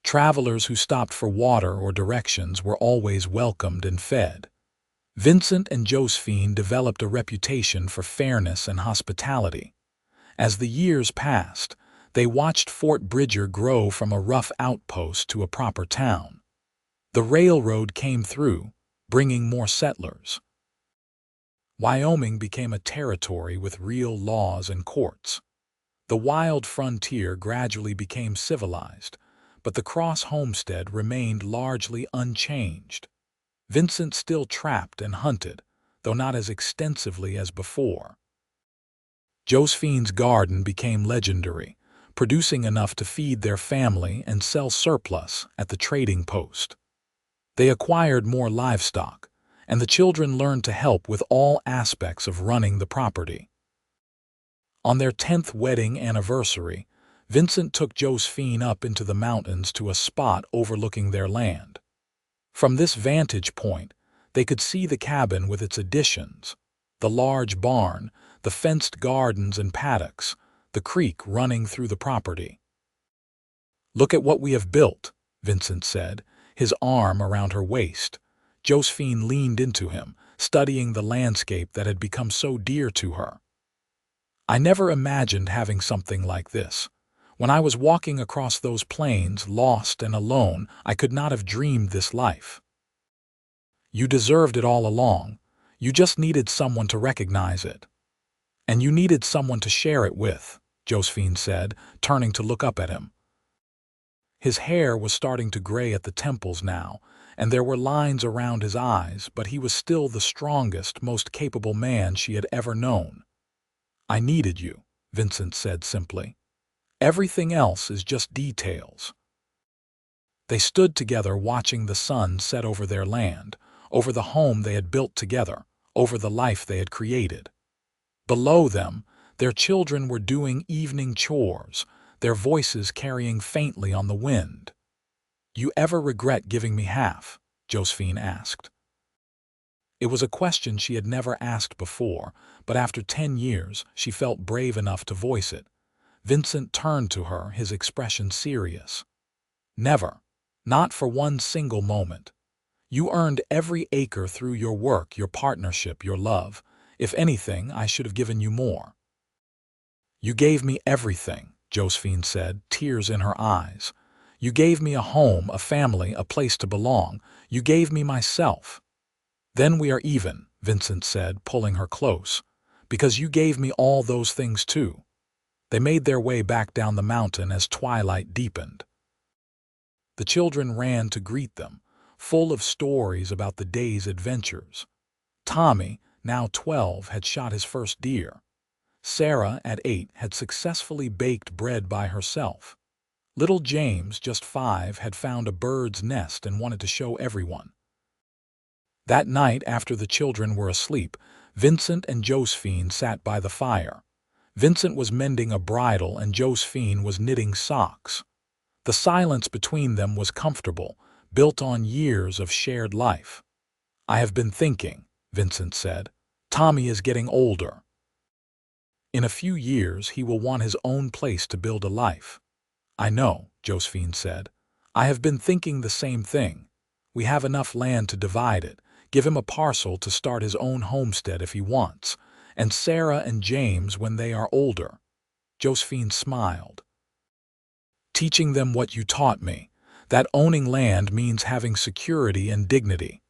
Travelers who stopped for water or directions were always welcomed and fed. Vincent and Josephine developed a reputation for fairness and hospitality. As the years passed, they watched Fort Bridger grow from a rough outpost to a proper town. The railroad came through, bringing more settlers. Wyoming became a territory with real laws and courts. The wild frontier gradually became civilized, but the Cross homestead remained largely unchanged. Vincent still trapped and hunted, though not as extensively as before. Josephine's garden became legendary, producing enough to feed their family and sell surplus at the trading post. They acquired more livestock, and the children learned to help with all aspects of running the property. On their 10th wedding anniversary, Vincent took Josephine up into the mountains to a spot overlooking their land. From this vantage point, they could see the cabin with its additions, the large barn, the fenced gardens and paddocks, the creek running through the property. "Look at what we have built," Vincent said, his arm around her waist. Josephine leaned into him, studying the landscape that had become so dear to her. "I never imagined having something like this. When I was walking across those plains, lost and alone, I could not have dreamed this life." "You deserved it all along. You just needed someone to recognize it. And you needed someone to share it with," Josephine said, turning to look up at him. His hair was starting to gray at the temples now, and there were lines around his eyes, but he was still the strongest, most capable man she had ever known. "I needed you," Vincent said simply. "Everything else is just details." They stood together watching the sun set over their land, over the home they had built together, over the life they had created. Below them, their children were doing evening chores, their voices carrying faintly on the wind. "You ever regret giving me half?" Josephine asked. It was a question she had never asked before, but after 10 years, she felt brave enough to voice it. Vincent turned to her, his expression serious. "Never. Not for one single moment. You earned every acre through your work, your partnership, your love. If anything, I should have given you more." "You gave me everything," Josephine said, tears in her eyes. "You gave me a home, a family, a place to belong. You gave me myself." "Then we are even," Vincent said, pulling her close, "because you gave me all those things too." They made their way back down the mountain as twilight deepened. The children ran to greet them, full of stories about the day's adventures. Tommy, now 12, had shot his first deer. Sarah, at 8, had successfully baked bread by herself. Little James, just 5, had found a bird's nest and wanted to show everyone. That night, after the children were asleep, Vincent and Josephine sat by the fire. Vincent was mending a bridle and Josephine was knitting socks. The silence between them was comfortable, built on years of shared life. "I have been thinking," Vincent said. "Tommy is getting older. In a few years, he will want his own place to build a life." "I know," Josephine said. "I have been thinking the same thing. We have enough land to divide it, give him a parcel to start his own homestead if he wants, and Sarah and James when they are older." Josephine smiled. "Teaching them what you taught me, that owning land means having security and dignity."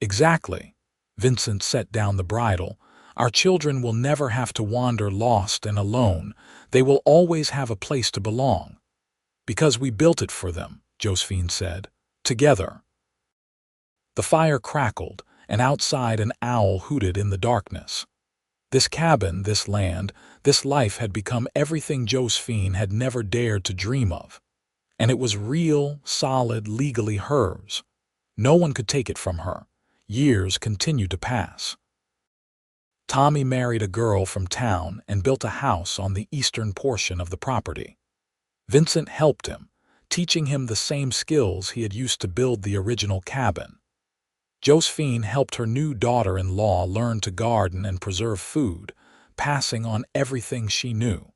"Exactly." Vincent set down the bridle. "Our children will never have to wander lost and alone. They will always have a place to belong." "Because we built it for them," Josephine said. "Together." The fire crackled, and outside an owl hooted in the darkness. This cabin, this land, this life had become everything Josephine had never dared to dream of. And it was real, solid, legally hers. No one could take it from her. Years continued to pass. Tommy married a girl from town and built a house on the eastern portion of the property. Vincent helped him, teaching him the same skills he had used to build the original cabin. Josephine helped her new daughter-in-law learn to garden and preserve food, passing on everything she knew.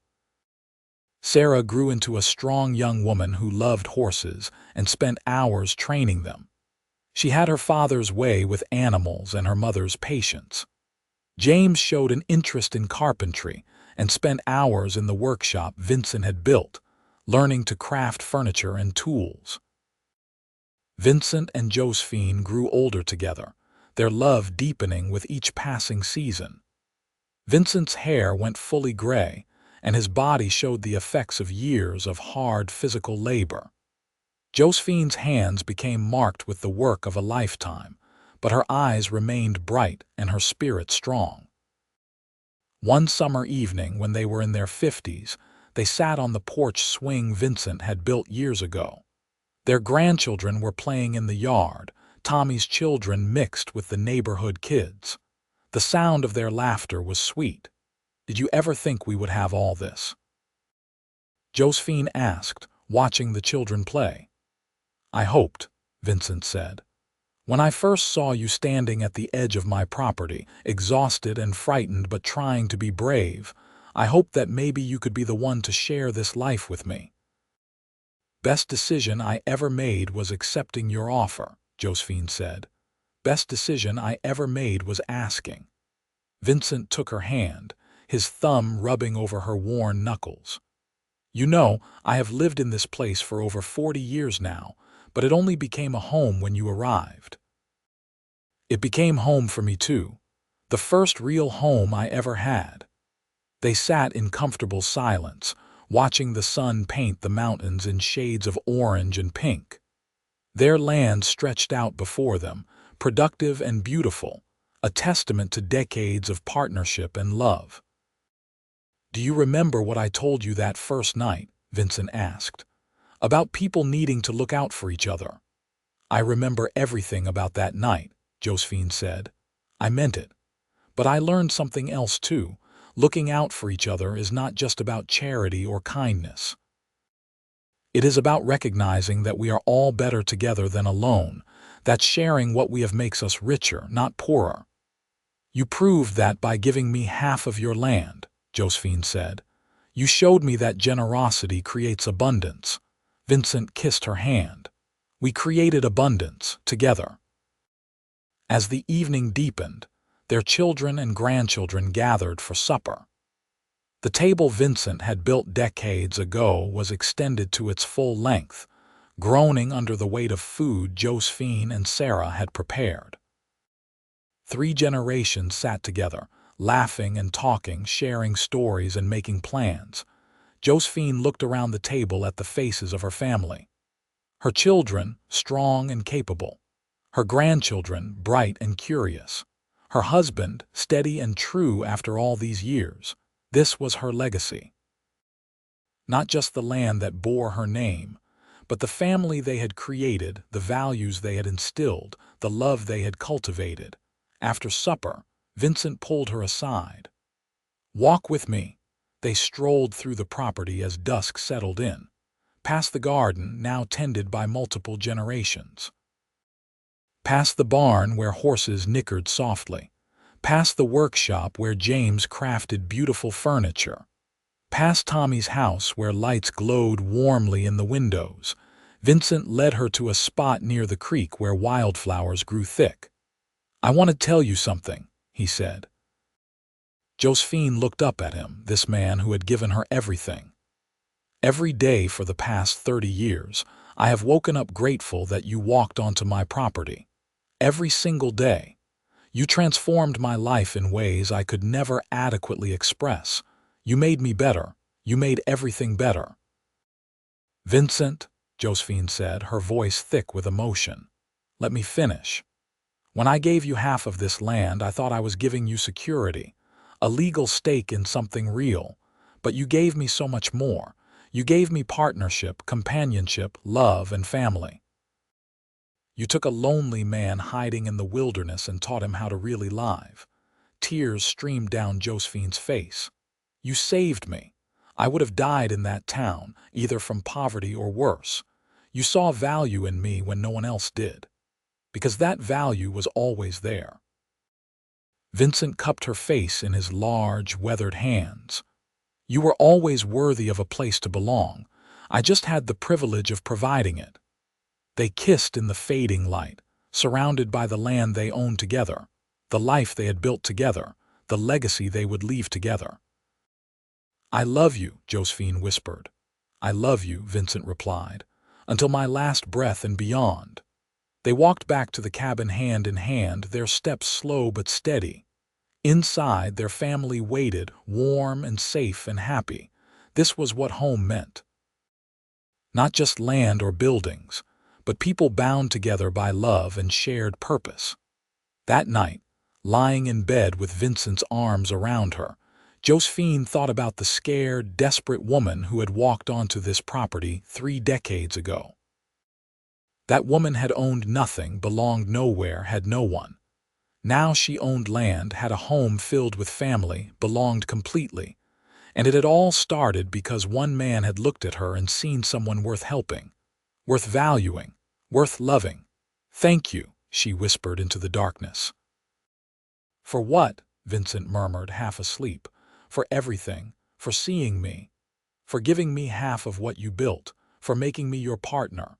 Sarah grew into a strong young woman who loved horses and spent hours training them. She had her father's way with animals and her mother's patience. James showed an interest in carpentry and spent hours in the workshop Vincent had built, learning to craft furniture and tools. Vincent and Josephine grew older together, their love deepening with each passing season. Vincent's hair went fully gray, and his body showed the effects of years of hard physical labor. Josephine's hands became marked with the work of a lifetime, but her eyes remained bright and her spirit strong. One summer evening when they were in their 50s, they sat on the porch swing Vincent had built years ago. Their grandchildren were playing in the yard, Tommy's children mixed with the neighborhood kids. The sound of their laughter was sweet. "Did you ever think we would have all this?" Josephine asked, watching the children play. "I hoped," Vincent said. "When I first saw you standing at the edge of my property, exhausted and frightened but trying to be brave, I hoped that maybe you could be the one to share this life with me." "Best decision I ever made was accepting your offer," Josephine said. "Best decision I ever made was asking." Vincent took her hand, his thumb rubbing over her worn knuckles. "You know, I have lived in this place for over 40 years now, but it only became a home when you arrived." "It became home for me too. The first real home I ever had." They sat in comfortable silence, watching the sun paint the mountains in shades of orange and pink. Their land stretched out before them, productive and beautiful, a testament to decades of partnership and love. "Do you remember what I told you that first night?" Vincent asked. "About people needing to look out for each other." "I remember everything about that night," Josephine said. "I meant it. But I learned something else too. Looking out for each other is not just about charity or kindness. It is about recognizing that we are all better together than alone, that sharing what we have makes us richer, not poorer." "You proved that by giving me half of your land," Josephine said. "You showed me that generosity creates abundance." Vincent kissed her hand. "We created abundance, together." As the evening deepened, their children and grandchildren gathered for supper. The table Vincent had built decades ago was extended to its full length, groaning under the weight of food Josephine and Sarah had prepared. 3 generations sat together, laughing and talking, sharing stories and making plans. Josephine looked around the table at the faces of her family. Her children, strong and capable. Her grandchildren, bright and curious. Her husband, steady and true after all these years. This was her legacy. Not just the land that bore her name, but the family they had created, the values they had instilled, the love they had cultivated. After supper, Vincent pulled her aside. "Walk with me." They strolled through the property as dusk settled in, past the garden now tended by multiple generations. Past the barn where horses nickered softly, past the workshop where James crafted beautiful furniture, past Tommy's house where lights glowed warmly in the windows. Vincent led her to a spot near the creek where wildflowers grew thick. "I want to tell you something," he said. Josephine looked up at him, this man who had given her everything. "Every day for the past 30 years, I have woken up grateful that you walked onto my property. Every single day. You transformed my life in ways I could never adequately express. You made me better. You made everything better." "Vincent," Josephine said, her voice thick with emotion, "let me finish. When I gave you half of this land, I thought I was giving you security, a legal stake in something real. But you gave me so much more. You gave me partnership, companionship, love, and family. You took a lonely man hiding in the wilderness and taught him how to really live." Tears streamed down Josephine's face. "You saved me. I would have died in that town, either from poverty or worse. You saw value in me when no one else did. Because that value was always there." Vincent cupped her face in his large, weathered hands. "You were always worthy of a place to belong. I just had the privilege of providing it." They kissed in the fading light, surrounded by the land they owned together, the life they had built together, the legacy they would leave together. "I love you," Josephine whispered. "I love you," Vincent replied, "until my last breath and beyond." They walked back to the cabin hand in hand, their steps slow but steady. Inside, their family waited, warm and safe and happy. This was what home meant. Not just land or buildings, but people bound together by love and shared purpose. That night, lying in bed with Vincent's arms around her, Josephine thought about the scared, desperate woman who had walked onto this property 3 decades ago. That woman had owned nothing, belonged nowhere, had no one. Now she owned land, had a home filled with family, belonged completely. And it had all started because one man had looked at her and seen someone worth helping, worth valuing, worth loving. "Thank you," she whispered into the darkness. "For what?" Vincent murmured, half asleep. "For everything, for seeing me, for giving me half of what you built, for making me your partner."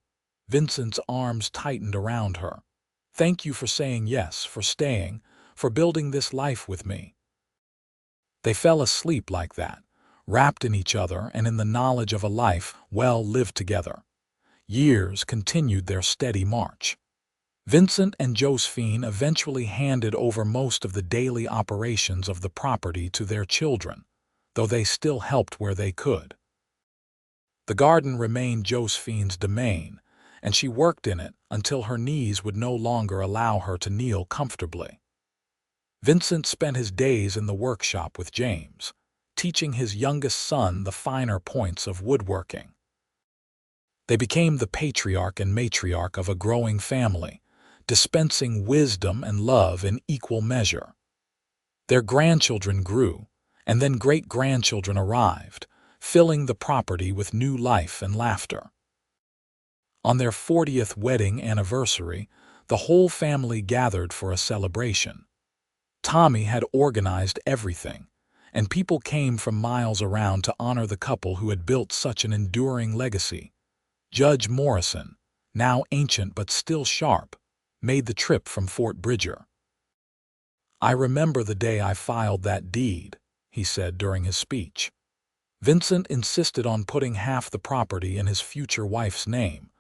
Vincent's arms tightened around her. "Thank you for saying yes, for staying, for building this life with me." They fell asleep like that, wrapped in each other and in the knowledge of a life well lived together. Years continued their steady march. Vincent and Josephine eventually handed over most of the daily operations of the property to their children, though they still helped where they could. The garden remained Josephine's domain, and she worked in it until her knees would no longer allow her to kneel comfortably. Vincent spent his days in the workshop with James, teaching his youngest son the finer points of woodworking. They became the patriarch and matriarch of a growing family, dispensing wisdom and love in equal measure. Their grandchildren grew, and then great-grandchildren arrived, filling the property with new life and laughter. On their 40th wedding anniversary, the whole family gathered for a celebration. Tommy had organized everything, and people came from miles around to honor the couple who had built such an enduring legacy. Judge Morrison, now ancient but still sharp, made the trip from Fort Bridger. "I remember the day I filed that deed," he said during his speech. Vincent insisted on putting half the property in his future wife's name.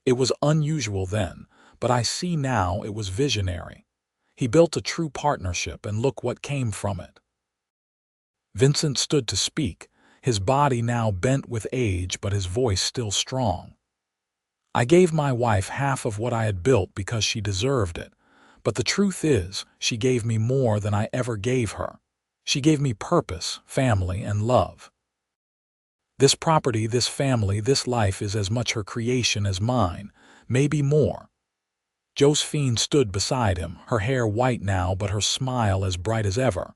"It was unusual then, but I see now it was visionary. He built a true partnership, and look what came from it." Vincent stood to speak, his body now bent with age but his voice still strong. "I gave my wife half of what I had built because she deserved it, but the truth is, she gave me more than I ever gave her. She gave me purpose, family, and love. This property, this family, this life is as much her creation as mine, maybe more." Josephine stood beside him, her hair white now but her smile as bright as ever.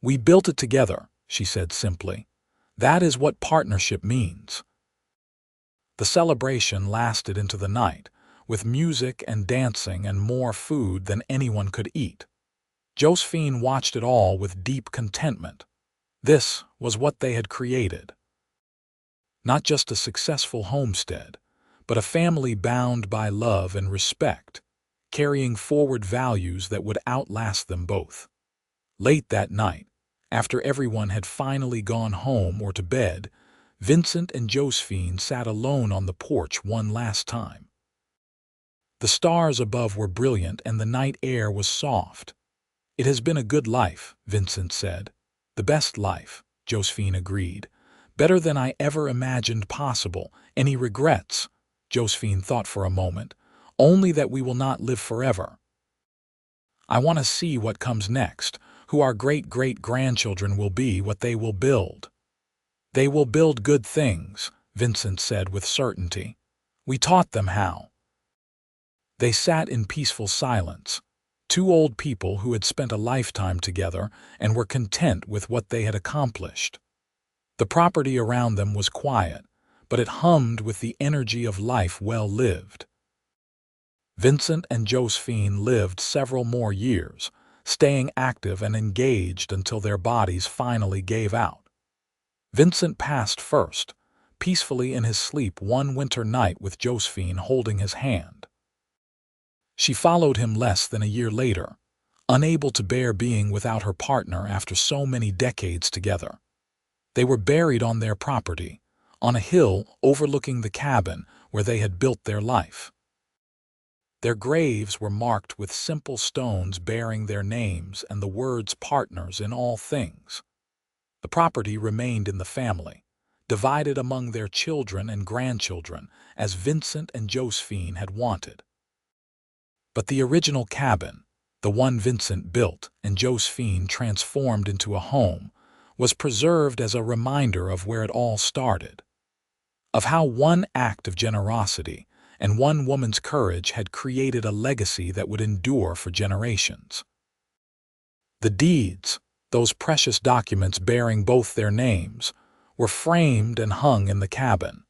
"We built it together," she said simply. "That is what partnership means." The celebration lasted into the night, with music and dancing and more food than anyone could eat. Josephine watched it all with deep contentment. This was what they had created. Not just a successful homestead, but a family bound by love and respect, carrying forward values that would outlast them both. Late that night, after everyone had finally gone home or to bed, Vincent and Josephine sat alone on the porch one last time. The stars above were brilliant and the night air was soft. "It has been a good life," Vincent said. "The best life," Josephine agreed. "Better than I ever imagined possible." "Any regrets?" Josephine thought for a moment. "Only that we will not live forever. I want to see what comes next, who our great-great-grandchildren will be, what they will build." "They will build good things," Vincent said with certainty. "We taught them how." They sat in peaceful silence, two old people who had spent a lifetime together and were content with what they had accomplished. The property around them was quiet, but it hummed with the energy of life well lived. Vincent and Josephine lived several more years, staying active and engaged until their bodies finally gave out. Vincent passed first, peacefully in his sleep one winter night with Josephine holding his hand. She followed him less than a year later, unable to bear being without her partner after so many decades together. They were buried on their property, on a hill overlooking the cabin where they had built their life. Their graves were marked with simple stones bearing their names and the words partners in all things. The property remained in the family, divided among their children and grandchildren as Vincent and Josephine had wanted. But the original cabin, the one Vincent built and Josephine transformed into a home, was preserved as a reminder of where it all started, of how one act of generosity and one woman's courage had created a legacy that would endure for generations. The deeds, those precious documents bearing both their names, were framed and hung in the cabin.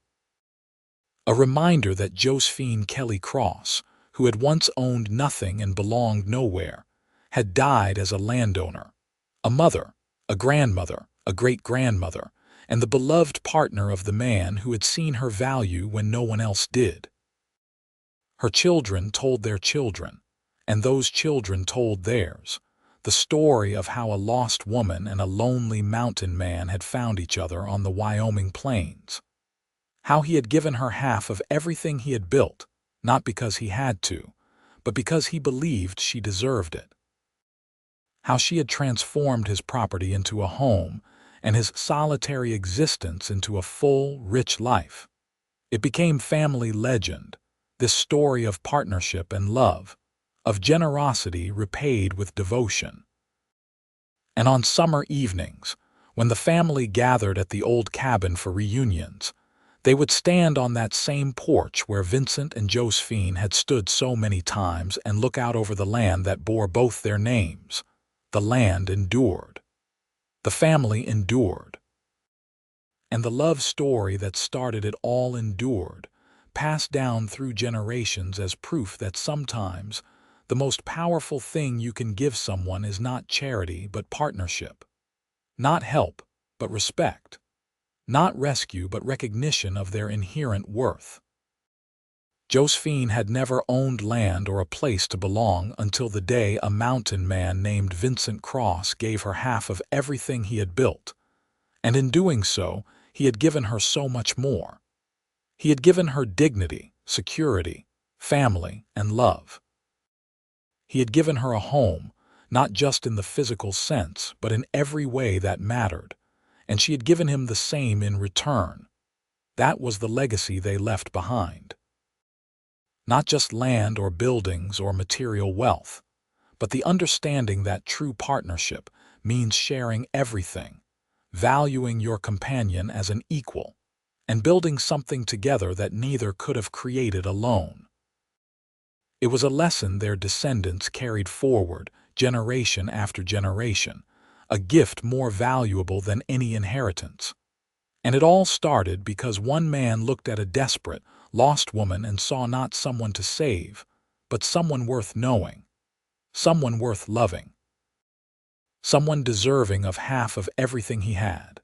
A reminder that Josephine Kelly Cross, who had once owned nothing and belonged nowhere, had died as a landowner, a mother, a grandmother, a great-grandmother, and the beloved partner of the man who had seen her value when no one else did. Her children told their children, and those children told theirs, the story of how a lost woman and a lonely mountain man had found each other on the Wyoming plains. How he had given her half of everything he had built, not because he had to, but because he believed she deserved it. How she had transformed his property into a home and his solitary existence into a full, rich life. It became family legend, this story of partnership and love, of generosity repaid with devotion. And on summer evenings, when the family gathered at the old cabin for reunions, they would stand on that same porch where Vincent and Josephine had stood so many times and look out over the land that bore both their names. The land endured. The family endured. And the love story that started it all endured, passed down through generations as proof that sometimes the most powerful thing you can give someone is not charity but partnership, not help but respect, not rescue but recognition of their inherent worth. Josephine had never owned land or a place to belong until the day a mountain man named Vincent Cross gave her half of everything he had built, and in doing so, he had given her so much more. He had given her dignity, security, family, and love. He had given her a home, not just in the physical sense, but in every way that mattered, and she had given him the same in return. That was the legacy they left behind. Not just land or buildings or material wealth, but the understanding that true partnership means sharing everything, valuing your companion as an equal, and building something together that neither could have created alone. It was a lesson their descendants carried forward, generation after generation, a gift more valuable than any inheritance. And it all started because one man looked at a desperate, lost woman and saw not someone to save, but someone worth knowing, someone worth loving, someone deserving of half of everything he had.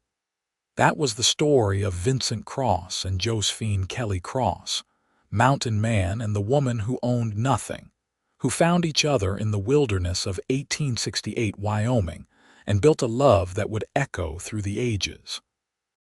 That was the story of Vincent Cross and Josephine Kelly Cross, mountain man and the woman who owned nothing, who found each other in the wilderness of 1868 Wyoming and built a love that would echo through the ages.